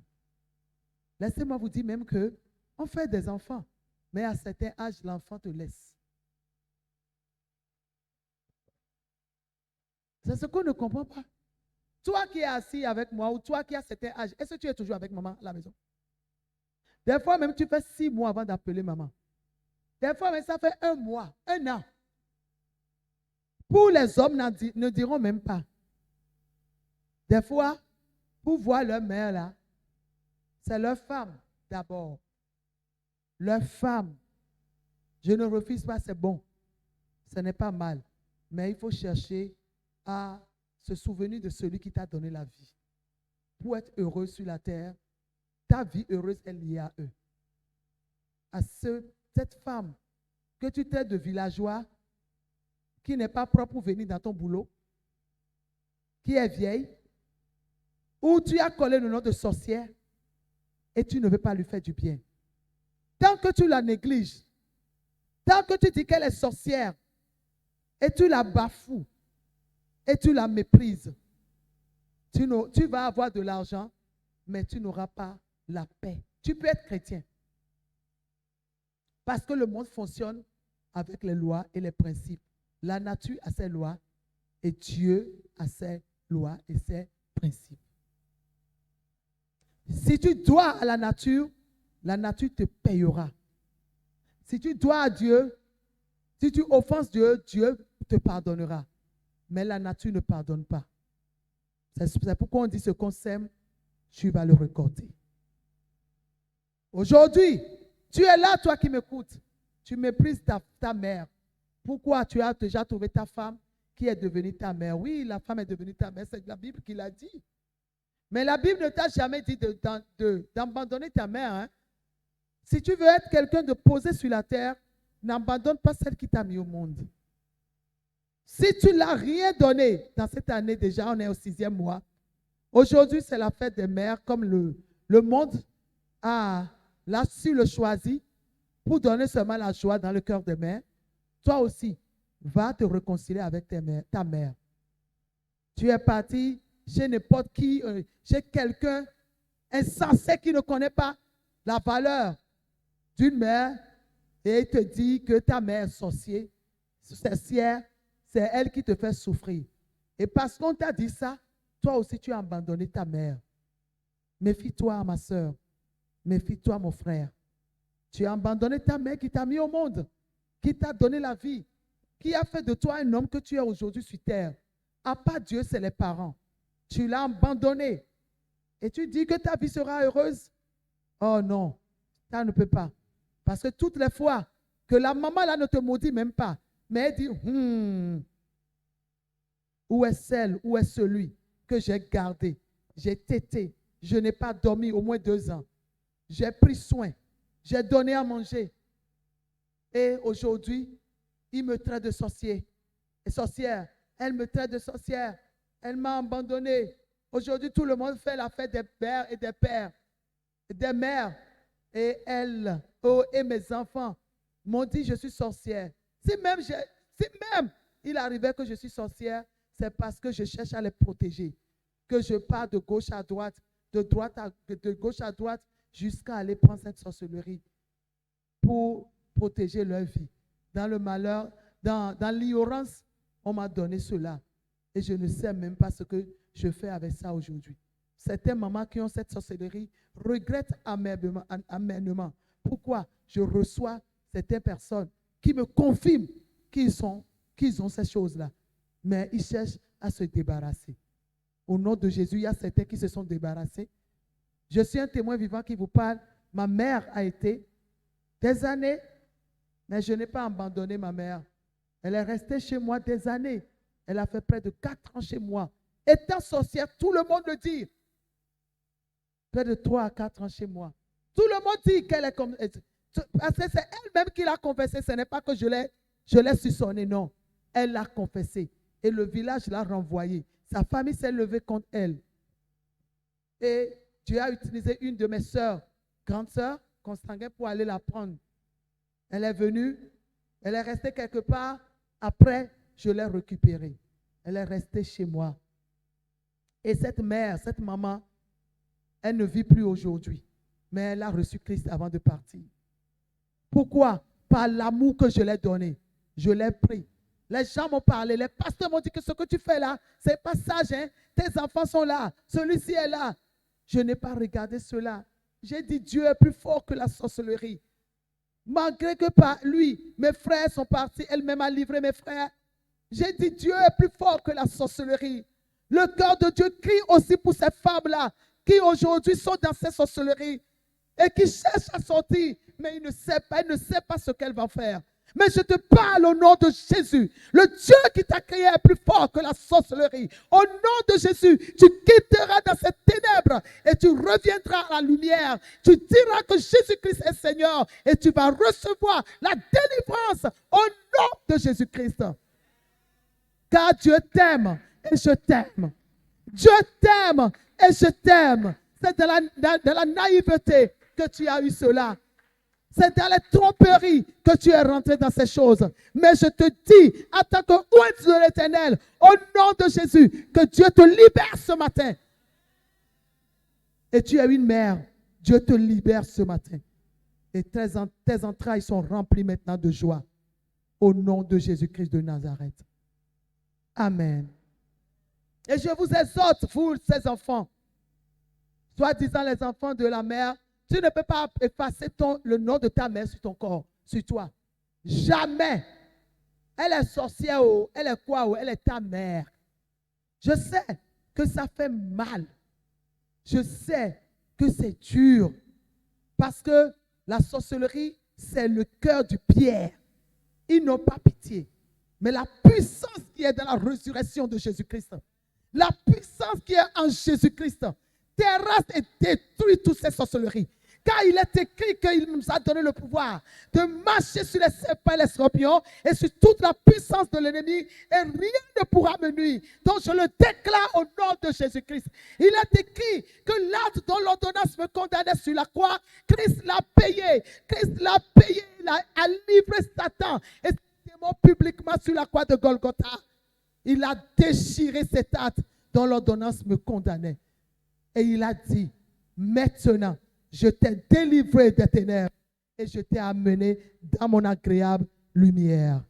[SPEAKER 1] Laissez-moi vous dire même que on fait des enfants, mais à certain âge, l'enfant te laisse. C'est ce qu'on ne comprend pas. Toi qui es assis avec moi ou toi qui as certain âge, est-ce que tu es toujours avec maman à la maison? Des fois même, tu fais 6 mois avant d'appeler maman. Des fois même, ça fait 1 mois, 1 an. Pour les hommes, ne diront même pas. Des fois, pour voir leur mère là, c'est leur femme d'abord. Leur femme. Je ne refuse pas, c'est bon. Ce n'est pas mal. Mais il faut chercher à se souvenir de celui qui t'a donné la vie. Pour être heureux sur la terre, ta vie heureuse est liée à eux. À cette femme que tu traites de villageois, qui n'est pas propre pour venir dans ton boulot, qui est vieille, ou tu as collé le nom de sorcière et tu ne veux pas lui faire du bien. Tant que tu la négliges, tant que tu dis qu'elle est sorcière et tu la bafoues et tu la méprises, tu vas avoir de l'argent, mais tu n'auras pas la paix. Tu peux être chrétien. Parce que le monde fonctionne avec les lois et les principes. La nature a ses lois et Dieu a ses lois et ses principes. Si tu dois à la nature te payera. Si tu dois à Dieu, si tu offenses Dieu, Dieu te pardonnera. Mais la nature ne pardonne pas. C'est pourquoi on dit ce qu'on sème, tu vas le récolter. Aujourd'hui, tu es là, toi qui m'écoutes. Tu méprises ta mère. Pourquoi? Tu as déjà trouvé ta femme qui est devenue ta mère. Oui, la femme est devenue ta mère. C'est la Bible qui l'a dit. Mais la Bible ne t'a jamais dit d'abandonner ta mère. Hein? Si tu veux être quelqu'un de posé sur la terre, n'abandonne pas celle qui t'a mis au monde. Si tu ne l'as rien donné dans cette année déjà, on est au 6e mois. Aujourd'hui, c'est la fête des mères, comme le monde l'a su le choisi pour donner seulement la joie dans le cœur des mères. Toi aussi, va te réconcilier avec ta mère. Tu es parti chez n'importe qui, chez quelqu'un insensé qui ne connaît pas la valeur d'une mère et il te dit que ta mère est sorcière, c'est elle qui te fait souffrir. Et parce qu'on t'a dit ça, toi aussi tu as abandonné ta mère. Méfie-toi, ma soeur. Méfie-toi, mon frère. Tu as abandonné ta mère qui t'a mis au monde, qui t'a donné la vie, qui a fait de toi un homme que tu es aujourd'hui sur terre. À part Dieu, c'est les parents. Tu l'as abandonné. Et tu dis que ta vie sera heureuse. Oh non, ça ne peut pas. Parce que toutes les fois que la maman là ne te maudit même pas, mais elle dit, où est celle, où est celui que j'ai gardé, j'ai tété, je n'ai pas dormi au moins 2 ans. J'ai pris soin, j'ai donné à manger. Et aujourd'hui, il me traite de sorcier et sorcière. Elle me traite de sorcière. Elle m'a abandonné. Aujourd'hui, tout le monde fait la fête des pères et des pères, des mères. Et elle, et mes enfants m'ont dit, je suis sorcière. Si même il arrivait que je suis sorcière, c'est parce que je cherche à les protéger. Que je pars de gauche à droite, de gauche à droite, jusqu'à aller prendre cette sorcellerie pour protéger leur vie. Dans le malheur, dans l'ignorance, on m'a donné cela. Et je ne sais même pas ce que je fais avec ça aujourd'hui. Certaines mamans qui ont cette sorcellerie regrettent amèrement. Pourquoi je reçois certaines personnes qui me confirment qu'ils ont ces choses-là. Mais ils cherchent à se débarrasser. Au nom de Jésus, il y a certains qui se sont débarrassés. Je suis un témoin vivant qui vous parle. Ma mère a été des années, mais je n'ai pas abandonné ma mère. Elle est restée chez moi des années. Elle a fait près de 4 ans chez moi. Étant sorcière, tout le monde le dit. Près de 3 à 4 ans chez moi. Tout le monde dit qu'elle est comme... Parce que c'est elle-même qui l'a confessé. Ce n'est pas que je l'ai soupçonné, non. Elle l'a confessé. Et le village l'a renvoyé. Sa famille s'est levée contre elle. Et Dieu a utilisé une de mes sœurs, grande sœur, consanguine, pour aller la prendre. Elle est venue. Elle est restée quelque part. Après, je l'ai récupérée. Elle est restée chez moi. Et cette mère, cette maman, elle ne vit plus aujourd'hui. Mais elle a reçu Christ avant de partir. Pourquoi? Par l'amour que je lui ai donné. Je l'ai pris. Les gens m'ont parlé. Les pasteurs m'ont dit que ce que tu fais là, ce n'est pas sage. Hein? Tes enfants sont là. Celui-ci est là. Je n'ai pas regardé cela. J'ai dit Dieu est plus fort que la sorcellerie. Malgré que par lui, mes frères sont partis. Elle-même a livré mes frères. J'ai dit Dieu est plus fort que la sorcellerie. Le cœur de Dieu crie aussi pour ces femmes-là qui aujourd'hui sont dans ces sorcelleries et qui cherchent à sortir, mais il ne sait pas ce qu'elle va faire. Mais je te parle au nom de Jésus. Le Dieu qui t'a créé est plus fort que la sorcellerie. Au nom de Jésus, tu quitteras dans cette ténèbres et tu reviendras à la lumière. Tu diras que Jésus-Christ est Seigneur et tu vas recevoir la délivrance au nom de Jésus-Christ. Car Dieu t'aime et je t'aime. Dieu t'aime et je t'aime. C'est de la naïveté que tu as eu cela. C'est dans les tromperies que tu es rentré dans ces choses. Mais je te dis, en tant que ointe de l'Éternel, au nom de Jésus, que Dieu te libère ce matin. Et tu es une mère. Dieu te libère ce matin. Et tes entrailles sont remplies maintenant de joie. Au nom de Jésus-Christ de Nazareth. Amen. Et je vous exhorte, vous, ces enfants, soi-disant les enfants de la mère, tu ne peux pas effacer le nom de ta mère sur ton corps, sur toi. Jamais. Elle est sorcière, elle est quoi? Elle est ta mère. Je sais que ça fait mal. Je sais que c'est dur. Parce que la sorcellerie, c'est le cœur du Pierre. Ils n'ont pas pitié. Mais la puissance qui est dans la résurrection de Jésus-Christ, la puissance qui est en Jésus-Christ, terrasse et détruit toutes ces sorcelleries. car il est écrit qu'il nous a donné le pouvoir de marcher sur les serpents et les scorpions et sur toute la puissance de l'ennemi et rien ne pourra me nuire. Donc je le déclare au nom de Jésus-Christ. Il est écrit que l'acte dont l'ordonnance me condamnait sur la croix, Christ l'a payé. Christ l'a payé, il a livré Satan et ses démons publiquement sur la croix de Golgotha. Il a déchiré cet acte dont l'ordonnance me condamnait. Et il a dit, maintenant, je t'ai délivré des ténèbres et je t'ai amené dans mon agréable lumière.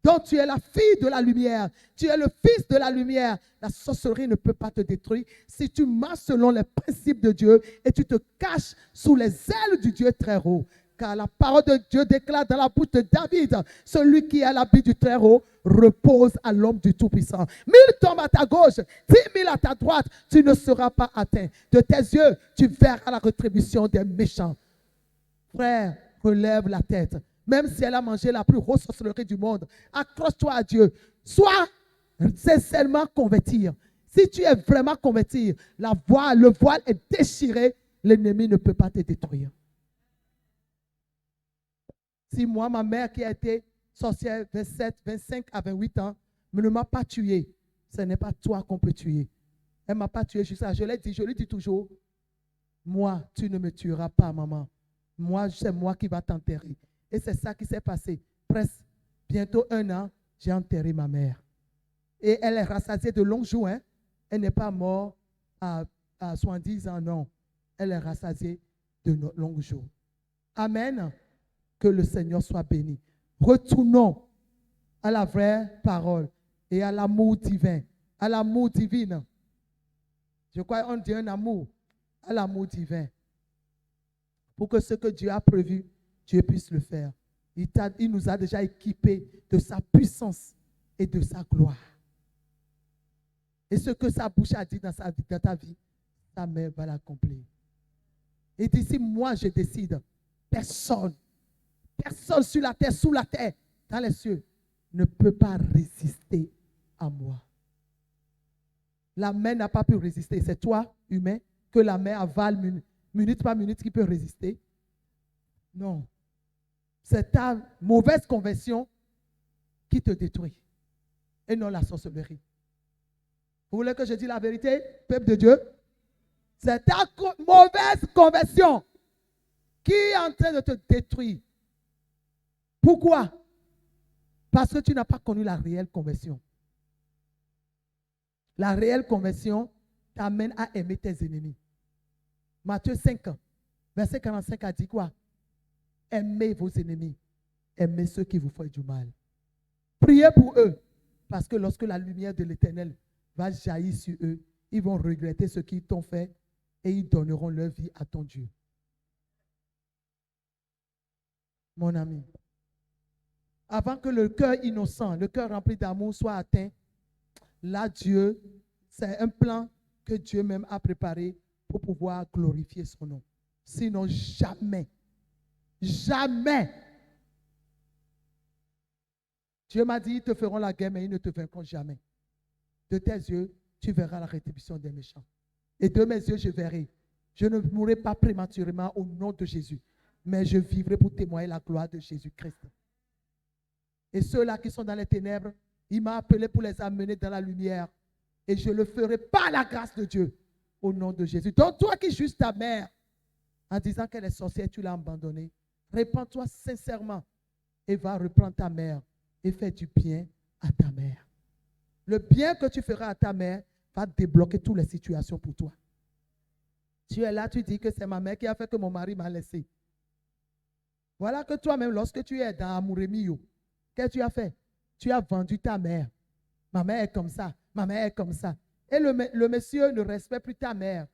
[SPEAKER 1] Donc tu es la fille de la lumière, tu es le fils de la lumière. La sorcellerie ne peut pas te détruire si tu marches selon les principes de Dieu et tu te caches sous les ailes du Dieu très haut. Car la parole de Dieu déclare dans la bouche de David, celui qui a l'habit du très haut repose à l'homme du Tout-Puissant. 1000 tombent à ta gauche, 10 000 à ta droite, tu ne seras pas atteint. De tes yeux, tu verras la rétribution des méchants. Frère, relève la tête. Même si elle a mangé la plus grosse sorcellerie du monde, accroche-toi à Dieu. Sois sincèrement converti. Si tu es vraiment converti, le voile est déchiré, l'ennemi ne peut pas te détruire. Si moi, ma mère qui a été sorcière 27, 25 à 28 ans, ne m'a pas tué, ce n'est pas toi qu'on peut tuer. Elle ne m'a pas tué juste ça. Je lui dis toujours, moi, tu ne me tueras pas, maman. Moi, c'est moi qui va t'enterrer. Et c'est ça qui s'est passé. Presque bientôt 1 an, j'ai enterré ma mère. Et elle est rassasiée de longs jours. Hein? Elle n'est pas morte à 70 ans, non. Elle est rassasiée de longs jours. Amen. Que le Seigneur soit béni. Retournons à la vraie parole et à l'amour divin. À l'amour divin. Je crois qu'on dit un amour. À l'amour divin. Pour que ce que Dieu a prévu, Dieu puisse le faire. Il nous a déjà équipés de sa puissance et de sa gloire. Et ce que sa bouche a dit dans ta vie, ta main va l'accomplir. Et d'ici, moi, je décide, personne sur la terre, sous la terre, dans les cieux, ne peut pas résister à moi. La main n'a pas pu résister. C'est toi, humain, que la main avale minute par minute qui peut résister. Non. C'est ta mauvaise conversion qui te détruit. Et non la sorcellerie. Vous voulez que je dise la vérité, peuple de Dieu? C'est ta mauvaise conversion qui est en train de te détruire. Pourquoi? Parce que tu n'as pas connu la réelle conversion. La réelle conversion t'amène à aimer tes ennemis. Matthieu 5, verset 45 a dit quoi? Aimez vos ennemis. Aimez ceux qui vous font du mal. Priez pour eux. Parce que lorsque la lumière de l'Éternel va jaillir sur eux, ils vont regretter ce qu'ils t'ont fait et ils donneront leur vie à ton Dieu. Mon ami, avant que le cœur innocent, le cœur rempli d'amour soit atteint, là Dieu, c'est un plan que Dieu même a préparé pour pouvoir glorifier son nom. Sinon, jamais, jamais. Dieu m'a dit, ils te feront la guerre, mais ils ne te vaincront jamais. De tes yeux, tu verras la rétribution des méchants. Et de mes yeux, je verrai. Je ne mourrai pas prématurément au nom de Jésus, mais je vivrai pour témoigner la gloire de Jésus-Christ. Et ceux-là qui sont dans les ténèbres, il m'a appelé pour les amener dans la lumière. Et je le ferai par la grâce de Dieu, au nom de Jésus. Donc toi qui juges ta mère, en disant qu'elle est sorcière, tu l'as abandonnée, répands-toi sincèrement et va reprendre ta mère et fais du bien à ta mère. Le bien que tu feras à ta mère va débloquer toutes les situations pour toi. Tu es là, tu dis que c'est ma mère qui a fait que mon mari m'a laissé. Voilà que toi-même, lorsque tu es dans Amouremio, qu'est-ce que tu as fait? Tu as vendu ta mère. Ma mère est comme ça, ma mère est comme ça. Et le monsieur ne respecte plus ta mère.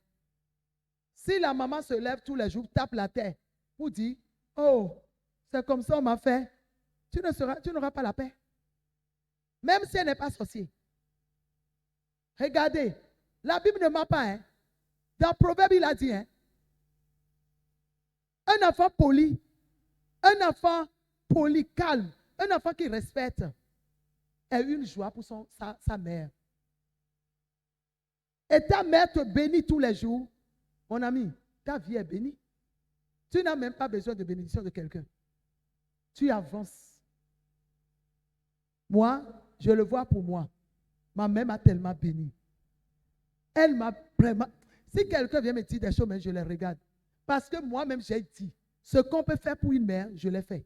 [SPEAKER 1] Si la maman se lève tous les jours, tape la terre pour dire, oh, c'est comme ça on m'a fait, tu n'auras pas la paix. Même si elle n'est pas sorcière. Regardez, la Bible ne ment pas. Hein? Dans Proverbe, il a dit, hein? Un enfant poli, calme, un enfant qui respecte est une joie pour sa mère. Et ta mère te bénit tous les jours. Mon ami, ta vie est bénie. Tu n'as même pas besoin de bénédiction de quelqu'un. Tu avances. Moi, je le vois pour moi. Ma mère m'a tellement béni. Elle m'a vraiment... Si quelqu'un vient me dire des choses, mais je les regarde. Parce que moi-même, j'ai dit, ce qu'on peut faire pour une mère, je l'ai fait.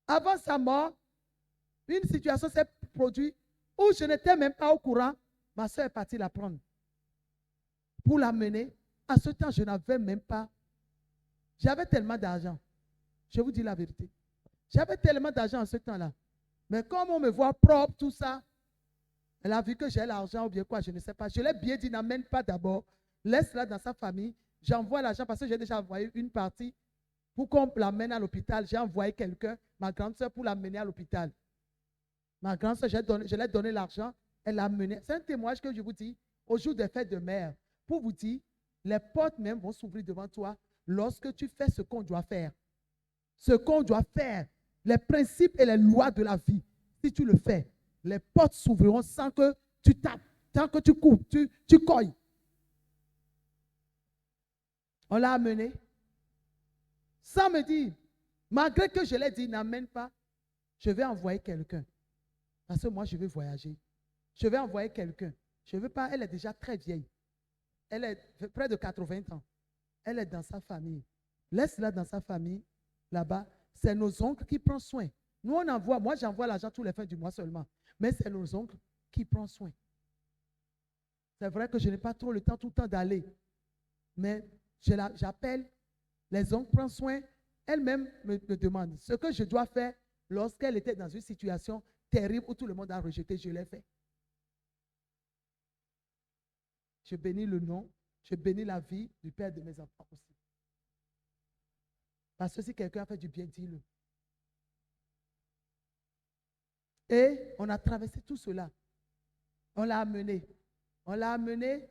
[SPEAKER 1] Avant sa mort, une situation s'est produite où je n'étais même pas au courant. Ma soeur est partie la prendre pour l'amener. À ce temps, je n'avais même pas... J'avais tellement d'argent. Je vous dis la vérité. J'avais tellement d'argent en ce temps-là. Mais comme on me voit propre, tout ça, elle a vu que j'ai l'argent ou bien quoi, je ne sais pas. Je l'ai bien dit, n'amène pas d'abord. Laisse-la dans sa famille. J'envoie l'argent parce que j'ai déjà envoyé une partie pour qu'on l'amène à l'hôpital. J'ai envoyé quelqu'un, ma grande soeur, pour l'amener à l'hôpital. Ma grande soeur, je lui ai donné l'argent. Elle l'a amené. C'est un témoignage que je vous dis au jour des fêtes de mère. Pour vous dire, les portes même vont s'ouvrir devant toi lorsque tu fais ce qu'on doit faire. Ce qu'on doit faire, les principes et les lois de la vie, si tu le fais, les portes s'ouvriront sans que tu tapes, sans que tu coupes, tu coilles. On l'a amené. Sans me dire, malgré que je l'ai dit, n'amène pas, je vais envoyer quelqu'un. Parce que moi, je veux voyager. Je vais envoyer quelqu'un. Je ne veux pas, elle est déjà très vieille. Elle est près de 80 ans. Elle est dans sa famille. Laisse-la dans sa famille. Là-bas, c'est nos oncles qui prennent soin. Nous, on envoie, moi, j'envoie l'argent tous les fins du mois seulement. Mais c'est nos oncles qui prennent soin. C'est vrai que je n'ai pas trop le temps tout le temps d'aller. Mais j'appelle, les oncles prennent soin. Elle-même me demande ce que je dois faire lorsqu'elle était dans une situation terrible où tout le monde a rejeté. Je l'ai fait. Je bénis le nom, je bénis la vie du père de mes enfants aussi. Parce que si quelqu'un a fait du bien, dis-le. Et on a traversé tout cela. On l'a amené. On l'a amené.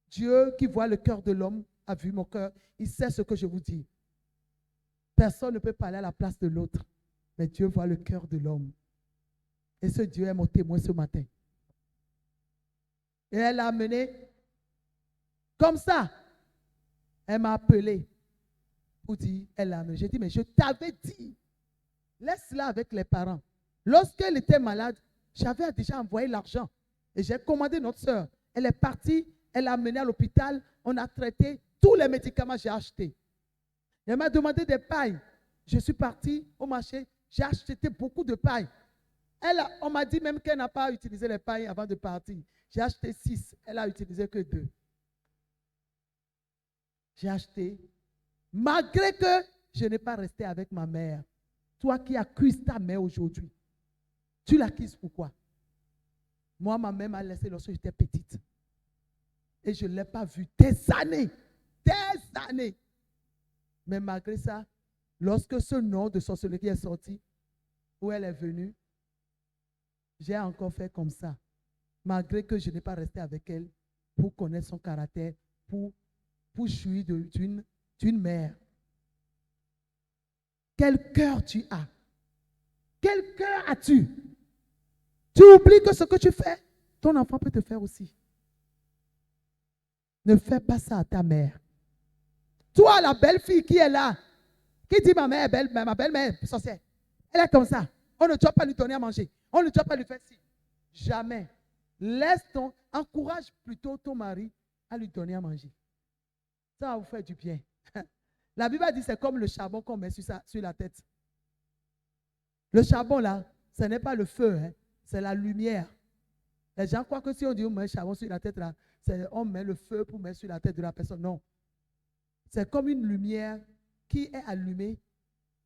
[SPEAKER 1] Dieu qui voit le cœur de l'homme a vu mon cœur. Il sait ce que je vous dis. Personne ne peut parler à la place de l'autre. Mais Dieu voit le cœur de l'homme. Et ce Dieu est mon témoin ce matin. Et elle l'a amené comme ça. Elle m'a appelé pour dire, elle l'a amené. J'ai dit, mais je t'avais dit, laisse-la avec les parents. Lorsqu'elle était malade, j'avais déjà envoyé l'argent. Et j'ai commandé notre soeur. Elle est partie, elle l'a amenée à l'hôpital. On a traité tous les médicaments que j'ai achetés. Elle m'a demandé des pailles. Je suis partie au marché. J'ai acheté beaucoup de pailles. On m'a dit même qu'elle n'a pas utilisé les pailles avant de partir. J'ai acheté 6. Elle n'a utilisé que 2. J'ai acheté. Malgré que je n'ai pas resté avec ma mère. Toi qui accuses ta mère aujourd'hui. Tu l'accuses pourquoi? Moi, ma mère m'a laissé lorsque j'étais petite. Et je ne l'ai pas vue des années. Des années. Mais malgré ça, lorsque ce nom de sorcellerie est sorti, où elle est venue, j'ai encore fait comme ça. Malgré que je n'ai pas resté avec elle pour connaître son caractère, pour jouir d'une mère. Quel cœur tu as? Quel cœur as-tu? Tu oublies que ce que tu fais, ton enfant peut te faire aussi. Ne fais pas ça à ta mère. Toi, la belle fille qui est là, qui dit ma mère est belle, ma belle-mère est sorcière. Elle est comme ça. On ne doit pas lui donner à manger. On ne doit pas lui faire ci. Jamais. Encourage plutôt ton mari à lui donner à manger. Ça va vous faire du bien. La Bible dit c'est comme le charbon qu'on met sur la tête. Le charbon là, ce n'est pas le feu, hein, c'est la lumière. Les gens croient que si on dit on met le charbon sur la tête là, on met le feu pour mettre sur la tête de la personne. Non. C'est comme une lumière qui est allumée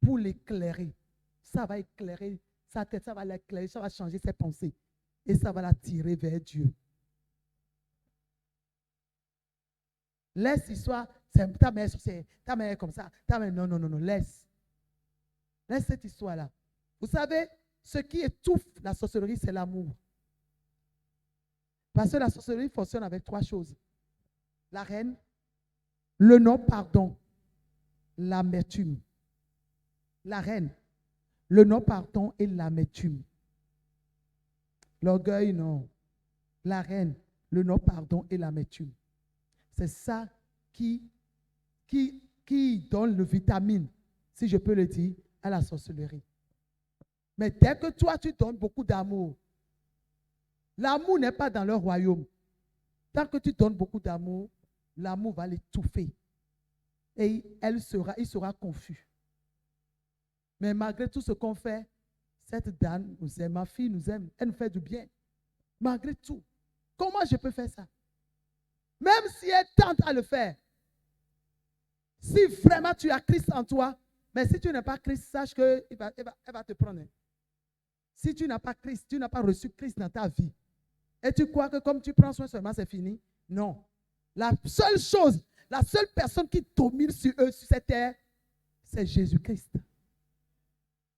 [SPEAKER 1] pour l'éclairer. Ça va éclairer sa tête, ça va l'éclairer, ça va changer ses pensées. Et ça va la tirer vers Dieu. Laisse l'histoire, c'est ta mère est comme ça. Ta mère, non, laisse. Laisse cette histoire-là. Vous savez, ce qui étouffe la sorcellerie, c'est l'amour. Parce que la sorcellerie fonctionne avec 3 choses. La reine, le non-pardon, l'amertume. La reine, le non-pardon et l'amertume. L'orgueil, non. La reine, le non-pardon et l'amertume. C'est ça qui donne le vitamine, si je peux le dire, à la sorcellerie. Mais dès que toi, tu donnes beaucoup d'amour, l'amour n'est pas dans leur royaume. Tant que tu donnes beaucoup d'amour, l'amour va l'étouffer. Et il sera confus. Mais malgré tout ce qu'on fait, cette dame nous aime, ma fille nous aime, elle nous fait du bien. Malgré tout, comment je peux faire ça? Même si elle tente à le faire, si vraiment tu as Christ en toi, mais si tu n'as pas Christ, sache qu'elle va te prendre. Si tu n'as pas Christ, tu n'as pas reçu Christ dans ta vie, et tu crois que comme tu prends soin seulement, c'est fini? Non. La seule chose, la seule personne qui domine sur eux, sur cette terre, c'est Jésus-Christ.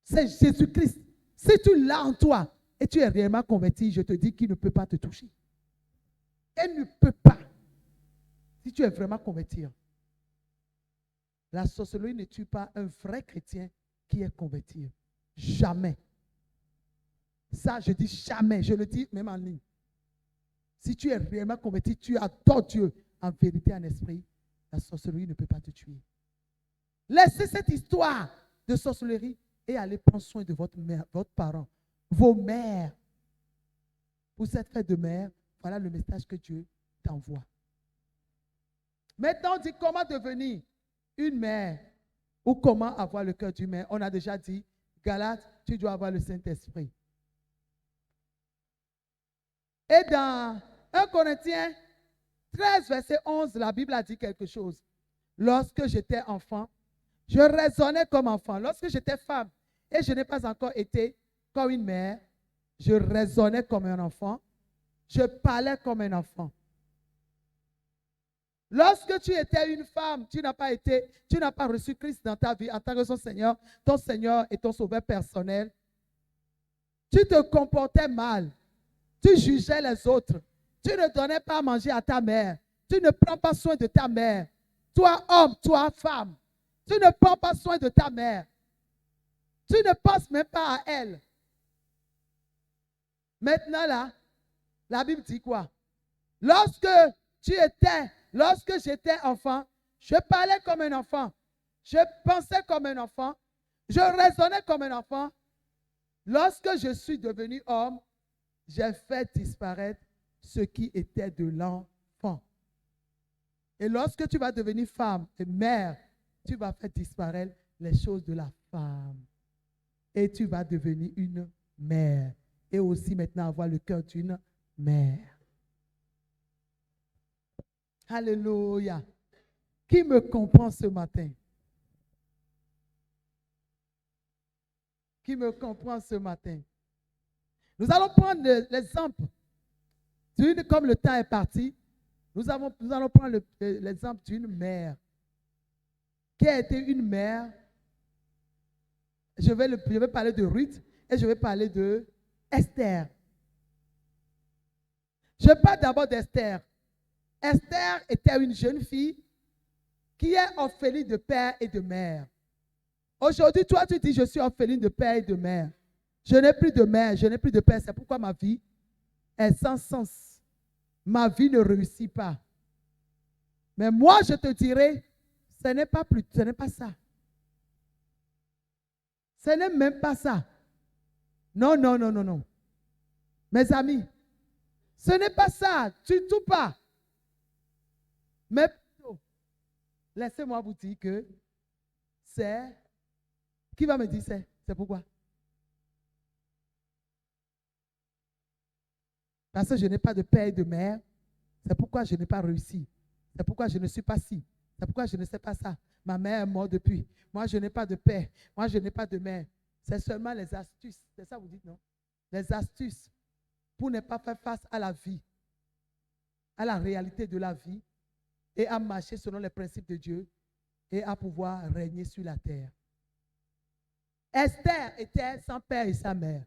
[SPEAKER 1] C'est Jésus-Christ. Si tu l'as en toi et tu es réellement converti, je te dis qu'il ne peut pas te toucher. Elle ne peut pas. Si tu es vraiment converti. La sorcellerie ne tue pas un vrai chrétien qui est converti. Jamais. Ça, je dis jamais. Je le dis même en ligne. Si tu es réellement converti, tu adores Dieu en vérité, en esprit, la sorcellerie ne peut pas te tuer. Laissez cette histoire de sorcellerie et allez prendre soin de votre mère, votre parent, vos mères. Pour cette fête de mère, voilà le message que Dieu t'envoie. Maintenant, on dit comment devenir une mère ou comment avoir le cœur d'une mère. On a déjà dit, Galates, tu dois avoir le Saint-Esprit. Et dans 1 Corinthiens 13, verset 11, la Bible a dit quelque chose. Lorsque j'étais enfant, je raisonnais comme enfant. Lorsque j'étais femme et je n'ai pas encore été comme une mère, je raisonnais comme un enfant. Je parlais comme un enfant. Lorsque tu étais une femme, tu n'as pas reçu Christ dans ta vie en tant que ton Seigneur et ton sauveur personnel. Tu te comportais mal. Tu jugeais les autres. Tu ne donnais pas à manger à ta mère. Tu ne prends pas soin de ta mère. Toi, homme, toi, femme, tu ne prends pas soin de ta mère. Tu ne penses même pas à elle. Maintenant, là, la Bible dit quoi? Lorsque j'étais enfant, je parlais comme un enfant. Je pensais comme un enfant. Je raisonnais comme un enfant. Lorsque je suis devenu homme, j'ai fait disparaître ce qui était de l'enfant. Et lorsque tu vas devenir femme et mère, tu vas faire disparaître les choses de la femme. Et tu vas devenir une mère. Et aussi maintenant avoir le cœur d'une mère. Alléluia. Qui me comprend ce matin? Qui me comprend ce matin? Nous allons prendre l'exemple d'une, comme le temps est parti, nous allons prendre l'exemple d'une mère qui a été une mère. Je vais parler de Ruth et je vais parler de Esther. Je parle d'abord d'Esther. Esther était une jeune fille qui est orpheline de père et de mère. Aujourd'hui, toi, tu dis, je suis orpheline de père et de mère. Je n'ai plus de mère, je n'ai plus de père. C'est pourquoi ma vie est sans sens. Ma vie ne réussit pas. Mais moi, je te dirai, ce n'est pas ça. Ce n'est même pas ça. Non, non, non, non, non. Mes amis, ce n'est pas ça, du tout pas. Mais plutôt, laissez-moi vous dire que c'est... Qui va me dire c'est pourquoi? Parce que je n'ai pas de père et de mère. C'est pourquoi je n'ai pas réussi. C'est pourquoi je ne suis pas ci. C'est pourquoi je ne sais pas ça. Ma mère est morte depuis. Moi, je n'ai pas de père. Moi, je n'ai pas de mère. C'est seulement les astuces. C'est ça que vous dites, non? Les astuces pour ne pas faire face à la vie, à la réalité de la vie et à marcher selon les principes de Dieu et à pouvoir régner sur la terre. Esther était sans père et sa mère.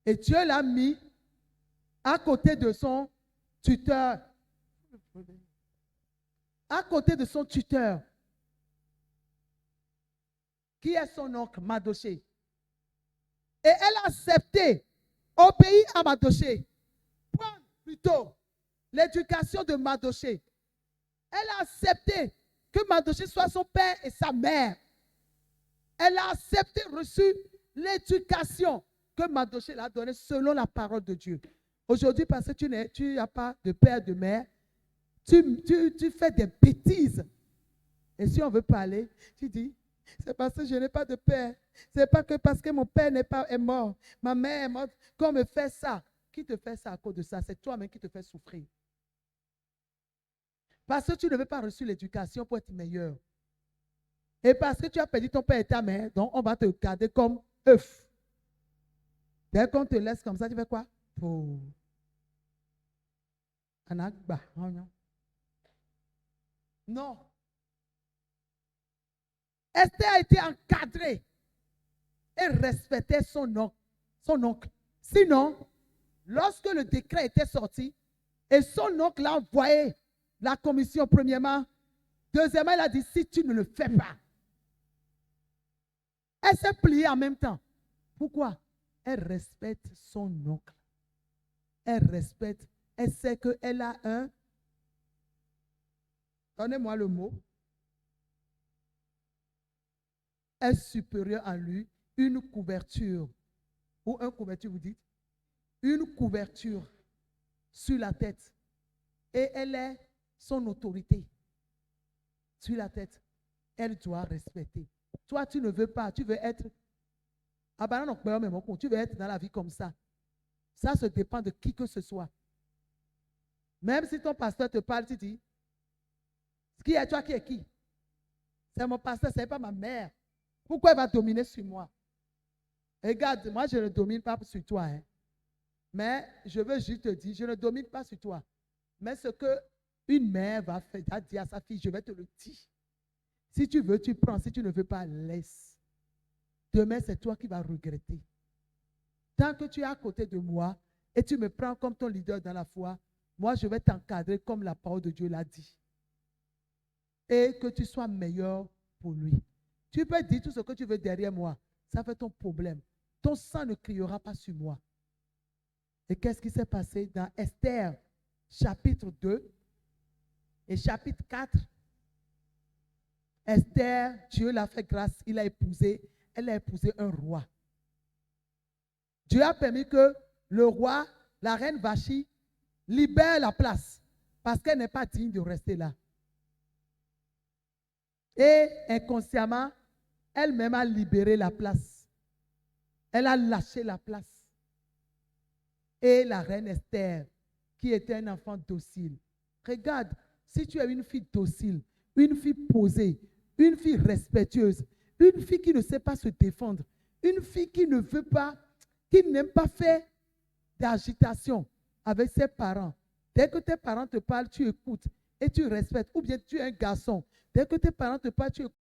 [SPEAKER 1] Et Dieu l'a mis à côté de son tuteur. À côté de son tuteur, qui est son oncle Mardochée. Et elle a accepté, obéi à Mardochée, prendre plutôt l'éducation de Mardochée. Elle a accepté que Mardochée soit son père et sa mère. Elle a accepté, reçu l'éducation que Mardochée l'a donnée selon la parole de Dieu. Aujourd'hui, parce que tu n'as pas de père, de mère, tu fais des bêtises. Et si on veut parler, tu dis, c'est parce que je n'ai pas de père. C'est pas que parce que mon père est mort. Ma mère est morte qu'on me fait ça. Qui te fait ça à cause de ça? C'est toi-même qui te fais souffrir. Parce que tu ne veux pas reçu l'éducation pour être meilleur. Et parce que tu as perdu ton père et ta mère, donc on va te garder comme œuf. Dès qu'on te laisse comme ça, tu fais quoi? Non. Esther a été encadrée et respectait son oncle. Sinon, lorsque le décret était sorti et son oncle a envoyé la commission premièrement, deuxièmement, il a dit si tu ne le fais pas. Elle s'est pliée en même temps. Pourquoi? Elle respecte son oncle. Elle respecte. Elle sait qu'elle a un. Donnez-moi le mot. Est supérieur à lui, une couverture. Ou un couverture, vous dites? Une couverture sur la tête. Et elle est son autorité sur la tête. Elle doit respecter. Toi, tu ne veux pas, tu veux être. Tu veux être dans la vie comme ça. Ça se dépend de qui que ce soit. Même si ton pasteur te parle, tu dis, qui est toi, qui est qui? C'est mon pasteur, ce n'est pas ma mère. Pourquoi elle va dominer sur moi? Regarde, moi je ne domine pas sur toi. Hein. Mais je veux juste te dire, je ne domine pas sur toi. Mais ce qu'une mère va faire, va dire à sa fille, je vais te le dire. Si tu veux, tu prends. Si tu ne veux pas, laisse. Demain, c'est toi qui vas regretter. Tant que tu es à côté de moi et tu me prends comme ton leader dans la foi, moi, je vais t'encadrer comme la parole de Dieu l'a dit. Et que tu sois meilleur pour lui. Tu peux dire tout ce que tu veux derrière moi. Ça fait ton problème. Ton sang ne criera pas sur moi. Et qu'est-ce qui s'est passé dans Esther, chapitre 2 et chapitre 4? Esther, Dieu l'a fait grâce, elle a épousé un roi. Dieu a permis que le roi, la reine Vachi, libère la place parce qu'elle n'est pas digne de rester là. Et inconsciemment, elle-même a libéré la place. Elle a lâché la place. Et la reine Esther, qui était un enfant docile. Regarde, si tu es une fille docile, une fille posée, une fille respectueuse, une fille qui ne sait pas se défendre, une fille qui ne veut pas, qui n'aime pas faire d'agitation avec ses parents. Dès que tes parents te parlent, tu écoutes et tu respectes. Ou bien tu es un garçon. Dès que tes parents te parlent, tu écoutes.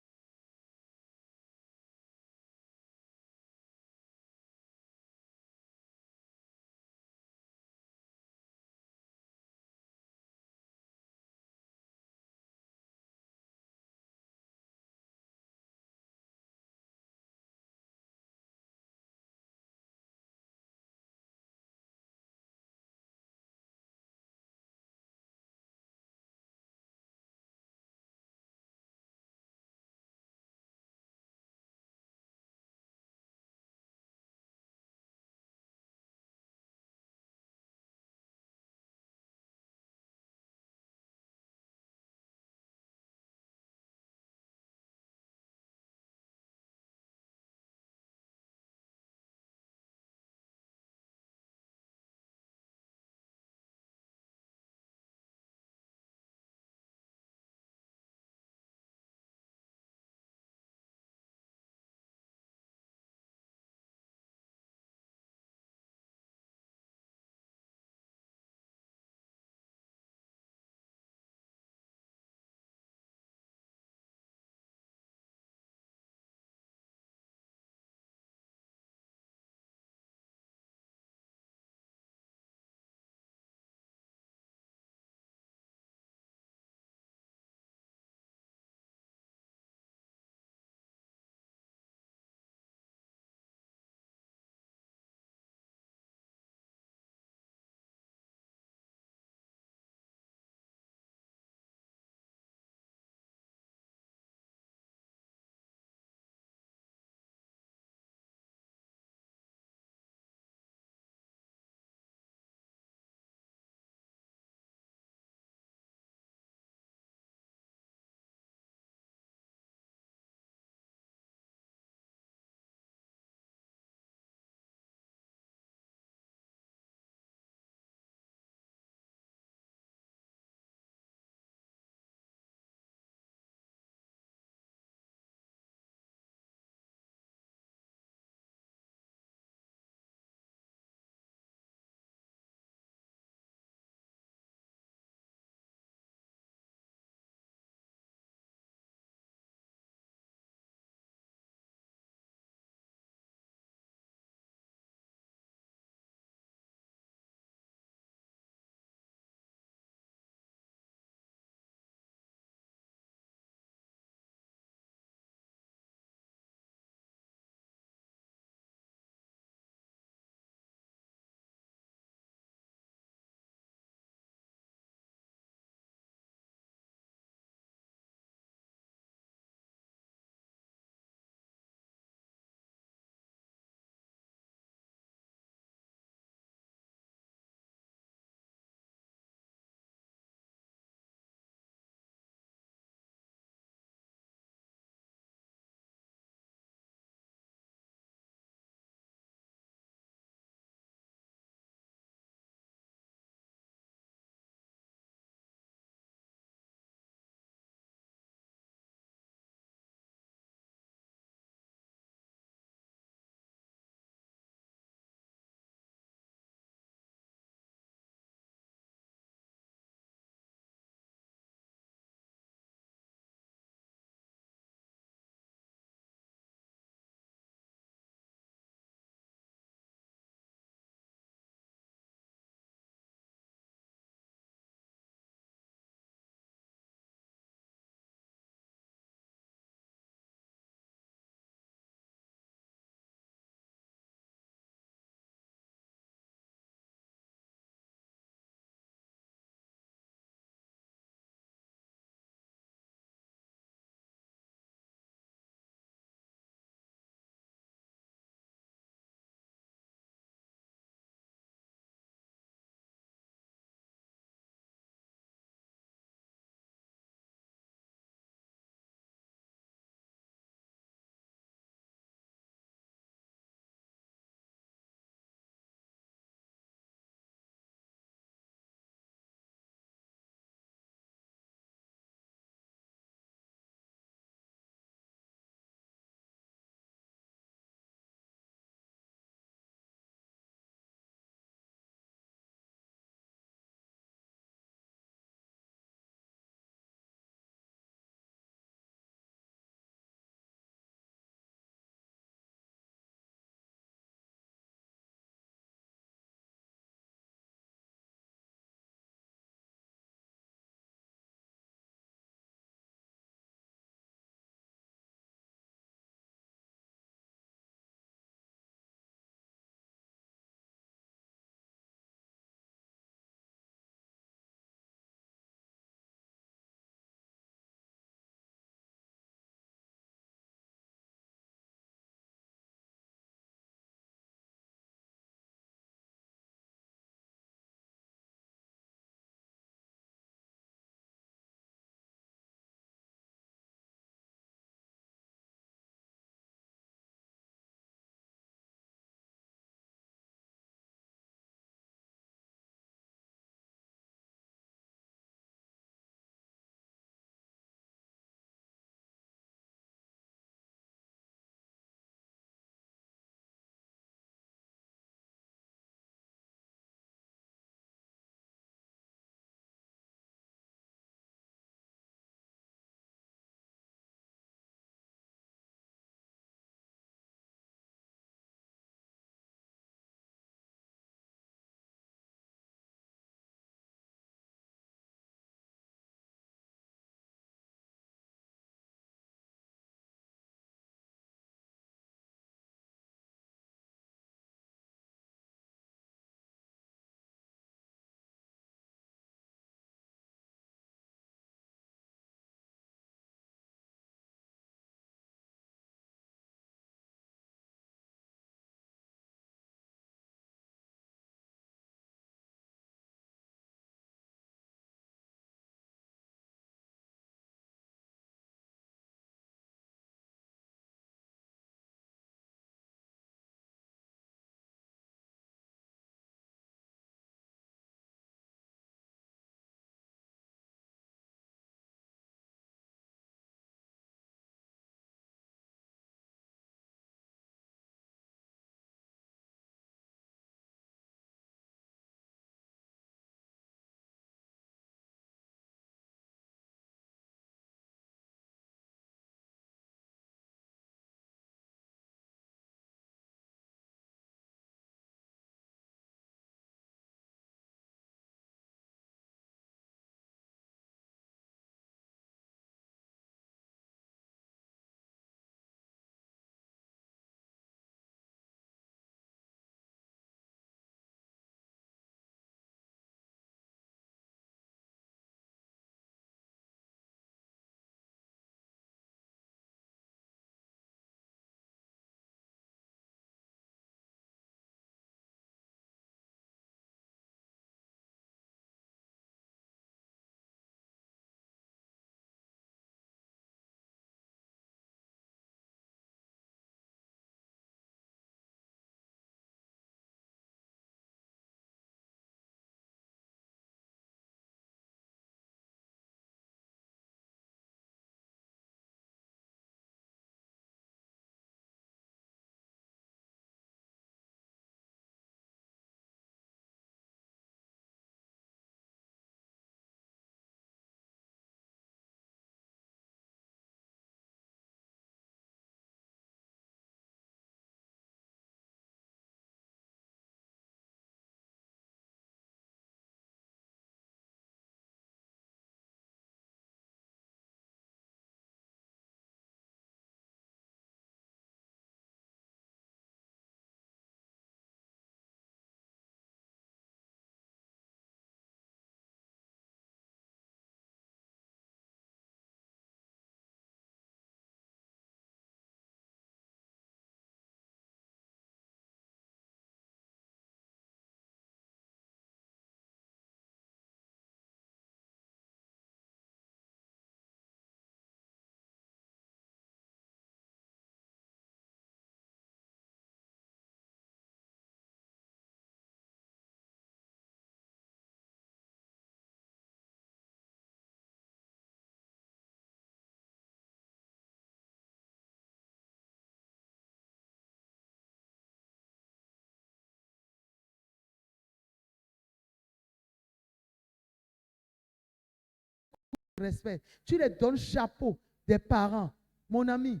[SPEAKER 1] respectent, tu les donnes chapeau des parents, mon ami,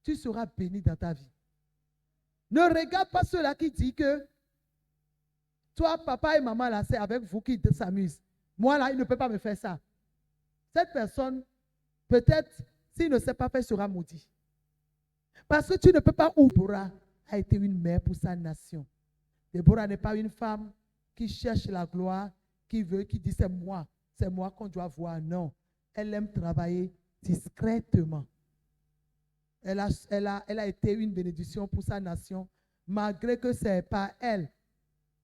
[SPEAKER 1] tu seras béni dans ta vie. Ne regarde pas ceux-là qui disent que toi, papa et maman, là, c'est avec vous qui s'amusent. Moi, là, il ne peut pas me faire ça. Cette personne, peut-être, s'il ne sait pas faire, sera maudit. Parce que tu ne peux pas oublier. Déborah a été une mère pour sa nation. Déborah n'est pas une femme qui cherche la gloire, qui dit c'est moi qu'on doit voir. Non, elle aime travailler discrètement. Elle a été une bénédiction pour sa nation, malgré que ce n'est pas elle.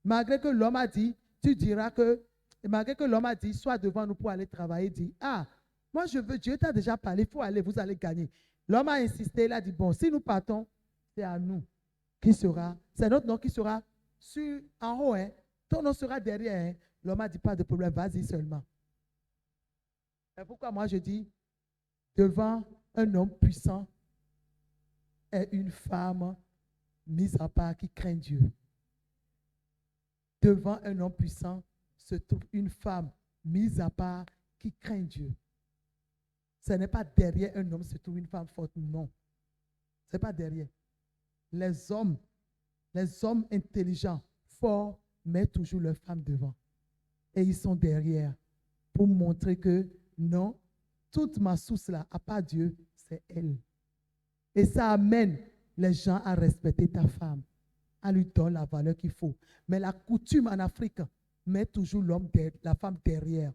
[SPEAKER 1] Malgré que l'homme a dit, tu diras que, malgré que l'homme a dit, sois devant nous pour aller travailler, dit, ah, moi je veux, Dieu t'a déjà parlé, il faut aller, vous allez gagner. L'homme a insisté, il a dit, bon, si nous partons, c'est à nous qui sera, c'est notre nom qui sera en haut, hein. Ton nom sera derrière. Hein. L'homme a dit, pas de problème, vas-y seulement. C'est pourquoi moi je dis, devant un homme puissant est une femme mise à part qui craint Dieu. Devant un homme puissant se trouve une femme mise à part qui craint Dieu. Ce n'est pas derrière un homme se trouve une femme forte, non. Ce n'est pas derrière. Les hommes intelligents, forts, mettent toujours leur femme devant. Et ils sont derrière pour montrer que non, toute ma source là, à part Dieu, c'est elle. Et ça amène les gens à respecter ta femme, à lui donner la valeur qu'il faut. Mais la coutume en Afrique met toujours la femme derrière.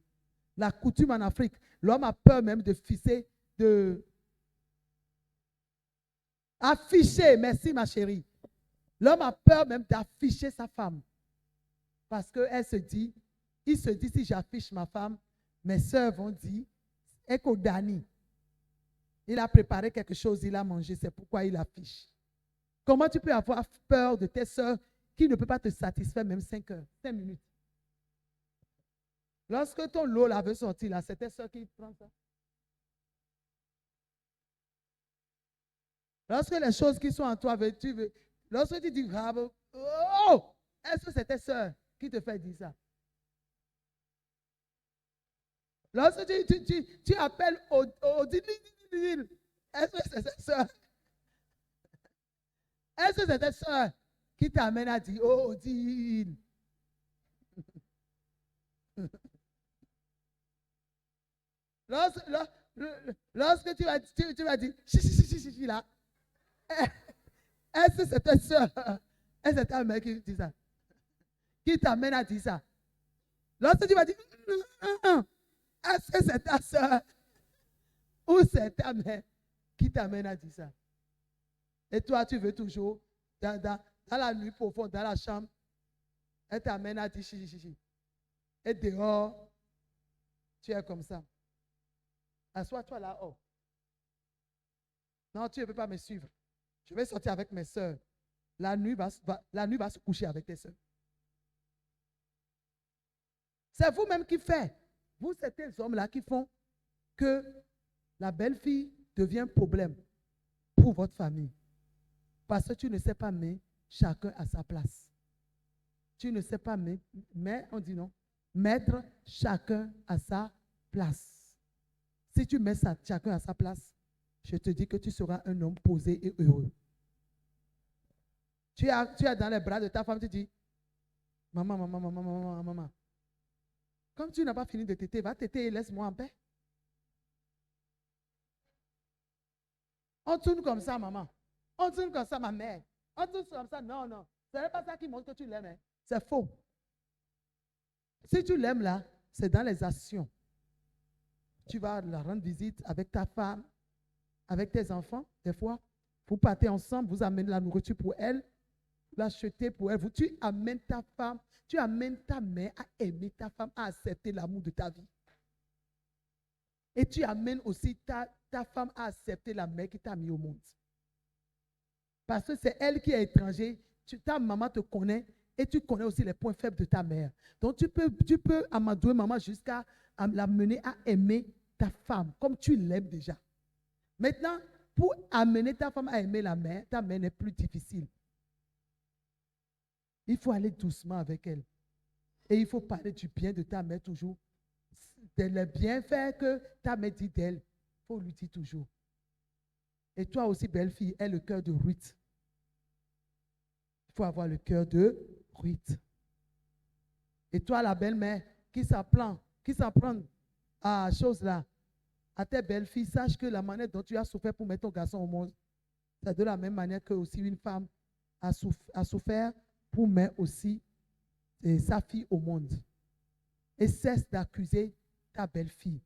[SPEAKER 1] La coutume en Afrique, l'homme a peur même de afficher, merci ma chérie. L'homme a peur même d'afficher sa femme. Parce qu'il se dit, si j'affiche ma femme, mes soeurs vont dire, Eko Dani, il a préparé quelque chose, il a mangé, c'est pourquoi il affiche. Comment tu peux avoir peur de tes soeurs qui ne peuvent pas te satisfaire même 5 minutes? Lorsque ton lot là veut sortir, là, c'est tes soeurs qui prennent ça. Lorsque les choses qui sont en toi, lorsque tu dis bravo, oh, est-ce que c'est tes soeurs qui te fait dire ça? Lorsque tu appelles Odile, est-ce que c'est tes soeurs? Est-ce que c'est tes soeurs qui t'amènent à dire oh Odile? Lorsque tu vas dire si là, est-ce que c'est ta soeur? Est-ce que c'est ta mère qui dit ça? Qui t'amène à dire ça? Lorsque tu vas dire est-ce que c'est ta soeur? Ou c'est ta mère qui t'amène à dire ça? Et toi, tu veux toujours, dans la nuit profonde, dans la chambre, elle t'amène à dire chi. Et dehors, tu es comme ça. Assois-toi là-haut. Non, tu ne peux pas me suivre. Je vais sortir avec mes soeurs. La nuit va se coucher avec tes soeurs. C'est vous-même qui faites. Vous, c'est ces hommes-là qui font que la belle-fille devient un problème pour votre famille. Parce que tu ne sais pas mettre chacun à sa place. Tu ne sais pas on dit non, mettre chacun à sa place. Si tu mets chacun à sa place, je te dis que tu seras un homme posé et heureux. Tu es dans les bras de ta femme, tu dis, maman. Comme tu n'as pas fini de téter, va téter et laisse-moi en paix. On tourne comme ça, maman. On tourne comme ça, ma mère. On tourne comme ça, non. Ce n'est pas ça qui montre que tu l'aimes. Hein. C'est faux. Si tu l'aimes là, c'est dans les actions. Tu vas la rendre visite avec ta femme, avec tes enfants, des fois. Vous partez ensemble, vous amenez la nourriture pour elle, vous l'achetez pour elle. Tu amènes ta femme, tu amènes ta mère à aimer ta femme, à accepter l'amour de ta vie. Et tu amènes aussi ta femme à accepter la mère qui t'a mis au monde. Parce que c'est elle qui est étrangère. Ta maman te connaît et tu connais aussi les points faibles de ta mère. Donc tu peux amadouer maman jusqu'à la mener à aimer ta femme comme tu l'aimes déjà. Maintenant, pour amener ta femme à aimer ta mère n'est plus difficile. Il faut aller doucement avec elle. Et il faut parler du bien de ta mère toujours. les bienfaits que ta mère dit d'elle, il faut lui dire toujours. Et toi aussi, belle-fille, aie le cœur de Ruth. Il faut avoir le cœur de Ruth. Et toi, la belle-mère, qui s'en prend à chose là, à tes belles-filles, sache que la manière dont tu as souffert pour mettre ton garçon au monde, c'est de la même manière que aussi une femme a souffert pour mettre aussi sa fille au monde. Et cesse d'accuser ta belle-fille.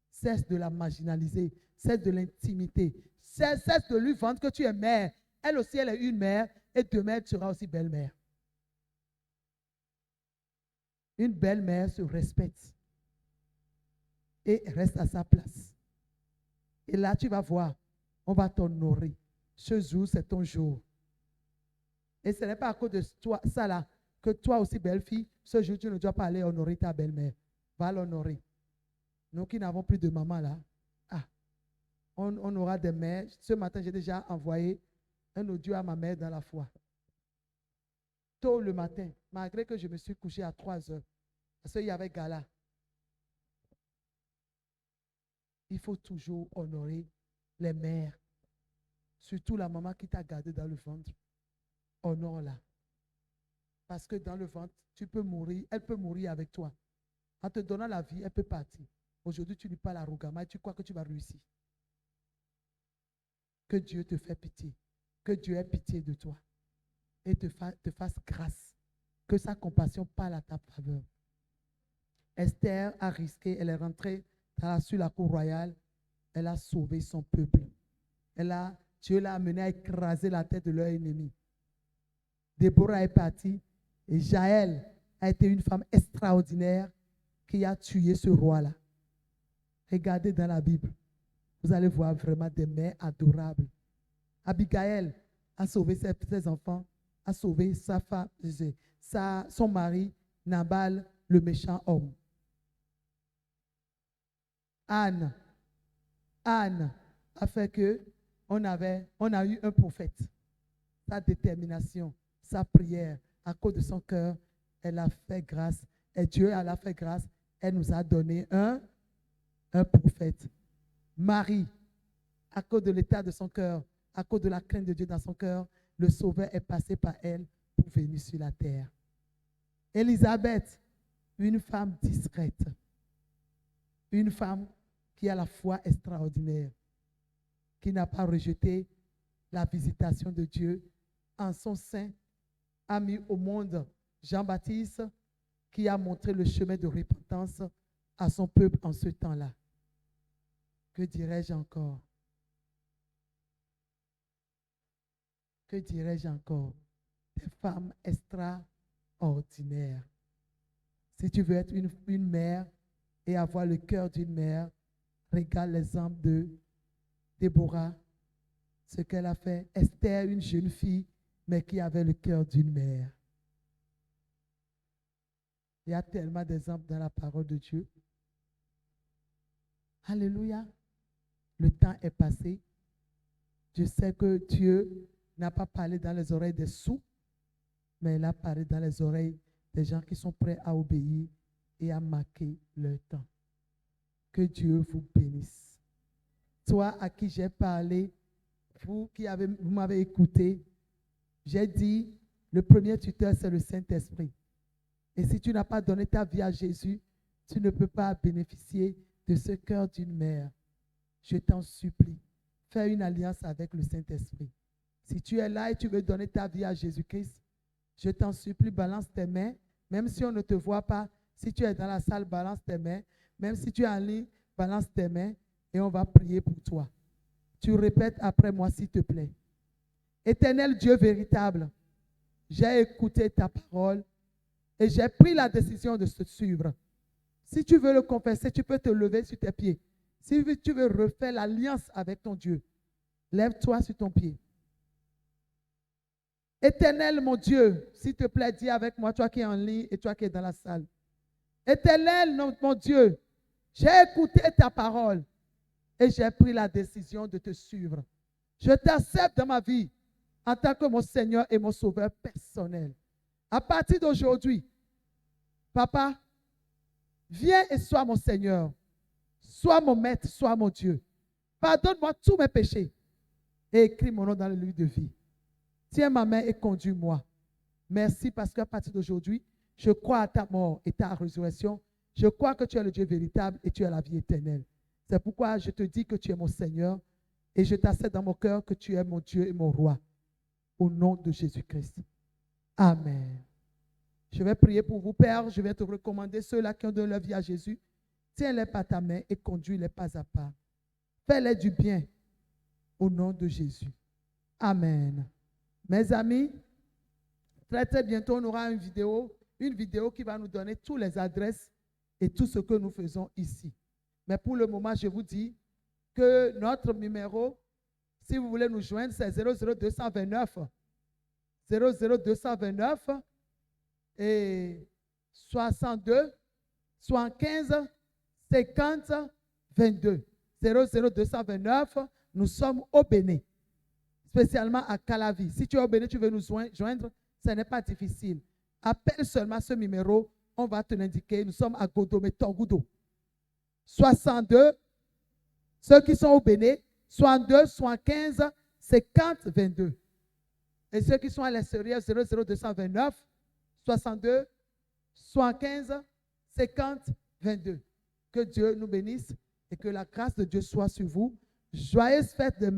[SPEAKER 1] Cesse de la marginaliser. Cesse de l'intimiter. Cesse de lui vendre que tu es mère. Elle aussi, elle est une mère. Et demain, tu seras aussi belle-mère. Une belle-mère se respecte. Et reste à sa place. Et là, tu vas voir, on va t'honorer. Ce jour, c'est ton jour. Et ce n'est pas à cause de toi, ça là, que toi aussi, belle-fille, ce jour, tu ne dois pas aller honorer ta belle-mère. Va l'honorer. Nous qui n'avons plus de maman là, on aura des mères. Ce matin, j'ai déjà envoyé un audio à ma mère dans la foi. Tôt le matin, malgré que je me suis couché à 3 heures, parce qu'il y avait gala. Il faut toujours honorer les mères, surtout la maman qui t'a gardé dans le ventre. Honore-la. Parce que dans le ventre, tu peux mourir, elle peut mourir avec toi. En te donnant la vie, elle peut partir. Aujourd'hui, tu lui parles arrogamment et tu crois que tu vas réussir. Que Dieu te fasse pitié. Que Dieu ait pitié de toi. Et te fasse grâce. Que sa compassion parle à ta faveur. Esther a risqué, elle est rentrée sur la cour royale. Elle a sauvé son peuple. Dieu l'a amené à écraser la tête de leur ennemi. Déborah est partie et Jaël a été une femme extraordinaire qui a tué ce roi-là. Regardez dans la Bible. Vous allez voir vraiment des mères adorables. Abigail a sauvé ses enfants, a sauvé sa femme, son mari, Nabal, le méchant homme. Anne a fait que on a eu un prophète. Sa détermination, sa prière, à cause de son cœur, elle a fait grâce. Et Dieu, elle a fait grâce. Elle nous a donné un prophète. Marie, à cause de l'état de son cœur, à cause de la crainte de Dieu dans son cœur, le Sauveur est passé par elle pour venir sur la terre. Élisabeth, une femme discrète, une femme qui a la foi extraordinaire, qui n'a pas rejeté la visitation de Dieu en son sein, a mis au monde Jean-Baptiste, qui a montré le chemin de repentance à son peuple en ce temps-là. Que dirais-je encore? Que dirais-je encore? Des femmes extraordinaires. Si tu veux être une mère et avoir le cœur d'une mère, regarde l'exemple de Déborah, ce qu'elle a fait. Esther, une jeune fille, mais qui avait le cœur d'une mère. Il y a tellement d'exemples dans la parole de Dieu. Alléluia. Le temps est passé. Je sais que Dieu n'a pas parlé dans les oreilles des sourds, mais il a parlé dans les oreilles des gens qui sont prêts à obéir et à marquer leur temps. Que Dieu vous bénisse. Toi à qui j'ai parlé, vous m'avez écouté, j'ai dit, le premier tuteur, c'est le Saint-Esprit. Et si tu n'as pas donné ta vie à Jésus, tu ne peux pas bénéficier de ce cœur d'une mère. Je t'en supplie, fais une alliance avec le Saint-Esprit. Si tu es là et tu veux donner ta vie à Jésus-Christ, je t'en supplie, balance tes mains, même si on ne te voit pas. Si tu es dans la salle, balance tes mains. Même si tu es en ligne, balance tes mains et on va prier pour toi. Tu répètes après moi, s'il te plaît. Éternel Dieu véritable, j'ai écouté ta parole et j'ai pris la décision de te suivre. Si tu veux le confesser, tu peux te lever sur tes pieds. Si tu veux refaire l'alliance avec ton Dieu, lève-toi sur ton pied. Éternel mon Dieu, s'il te plaît, dis avec moi, toi qui es en ligne et toi qui es dans la salle. Éternel mon Dieu, j'ai écouté ta parole et j'ai pris la décision de te suivre. Je t'accepte dans ma vie en tant que mon Seigneur et mon Sauveur personnel. À partir d'aujourd'hui, Papa, Viens et sois mon Seigneur. Sois mon maître, sois mon Dieu. Pardonne-moi tous mes péchés et écris mon nom dans le livre de vie. Tiens ma main et conduis-moi. Merci parce qu'à partir d'aujourd'hui, je crois à ta mort et ta résurrection. Je crois que tu es le Dieu véritable et tu es la vie éternelle. C'est pourquoi je te dis que tu es mon Seigneur et je t'accepte dans mon cœur que tu es mon Dieu et mon roi. Au nom de Jésus-Christ. Amen. Je vais prier pour vous, Père. Je vais te recommander ceux-là qui ont donné leur vie à Jésus. Tiens-les par ta main et conduis-les pas à pas. Fais-les du bien au nom de Jésus. Amen. Mes amis, très très bientôt, on aura une vidéo qui va nous donner toutes les adresses et tout ce que nous faisons ici. Mais pour le moment, je vous dis que notre numéro, si vous voulez nous joindre, c'est 00229 00229 et 62 75 50 22. 00229, nous sommes au Bénin, spécialement à Calavi. Si tu es au Bénin, tu veux nous joindre, ce n'est pas difficile. Appelle seulement ce numéro, on va te l'indiquer. Nous sommes à Godomé, Tongudo. 62, ceux qui sont au Bénin, 62, 75, 50, 22. Et ceux qui sont à l'extérieur, 00229, 62, 75, 50, 22. Que Dieu nous bénisse et que la grâce de Dieu soit sur vous. Joyeuses fêtes de mai.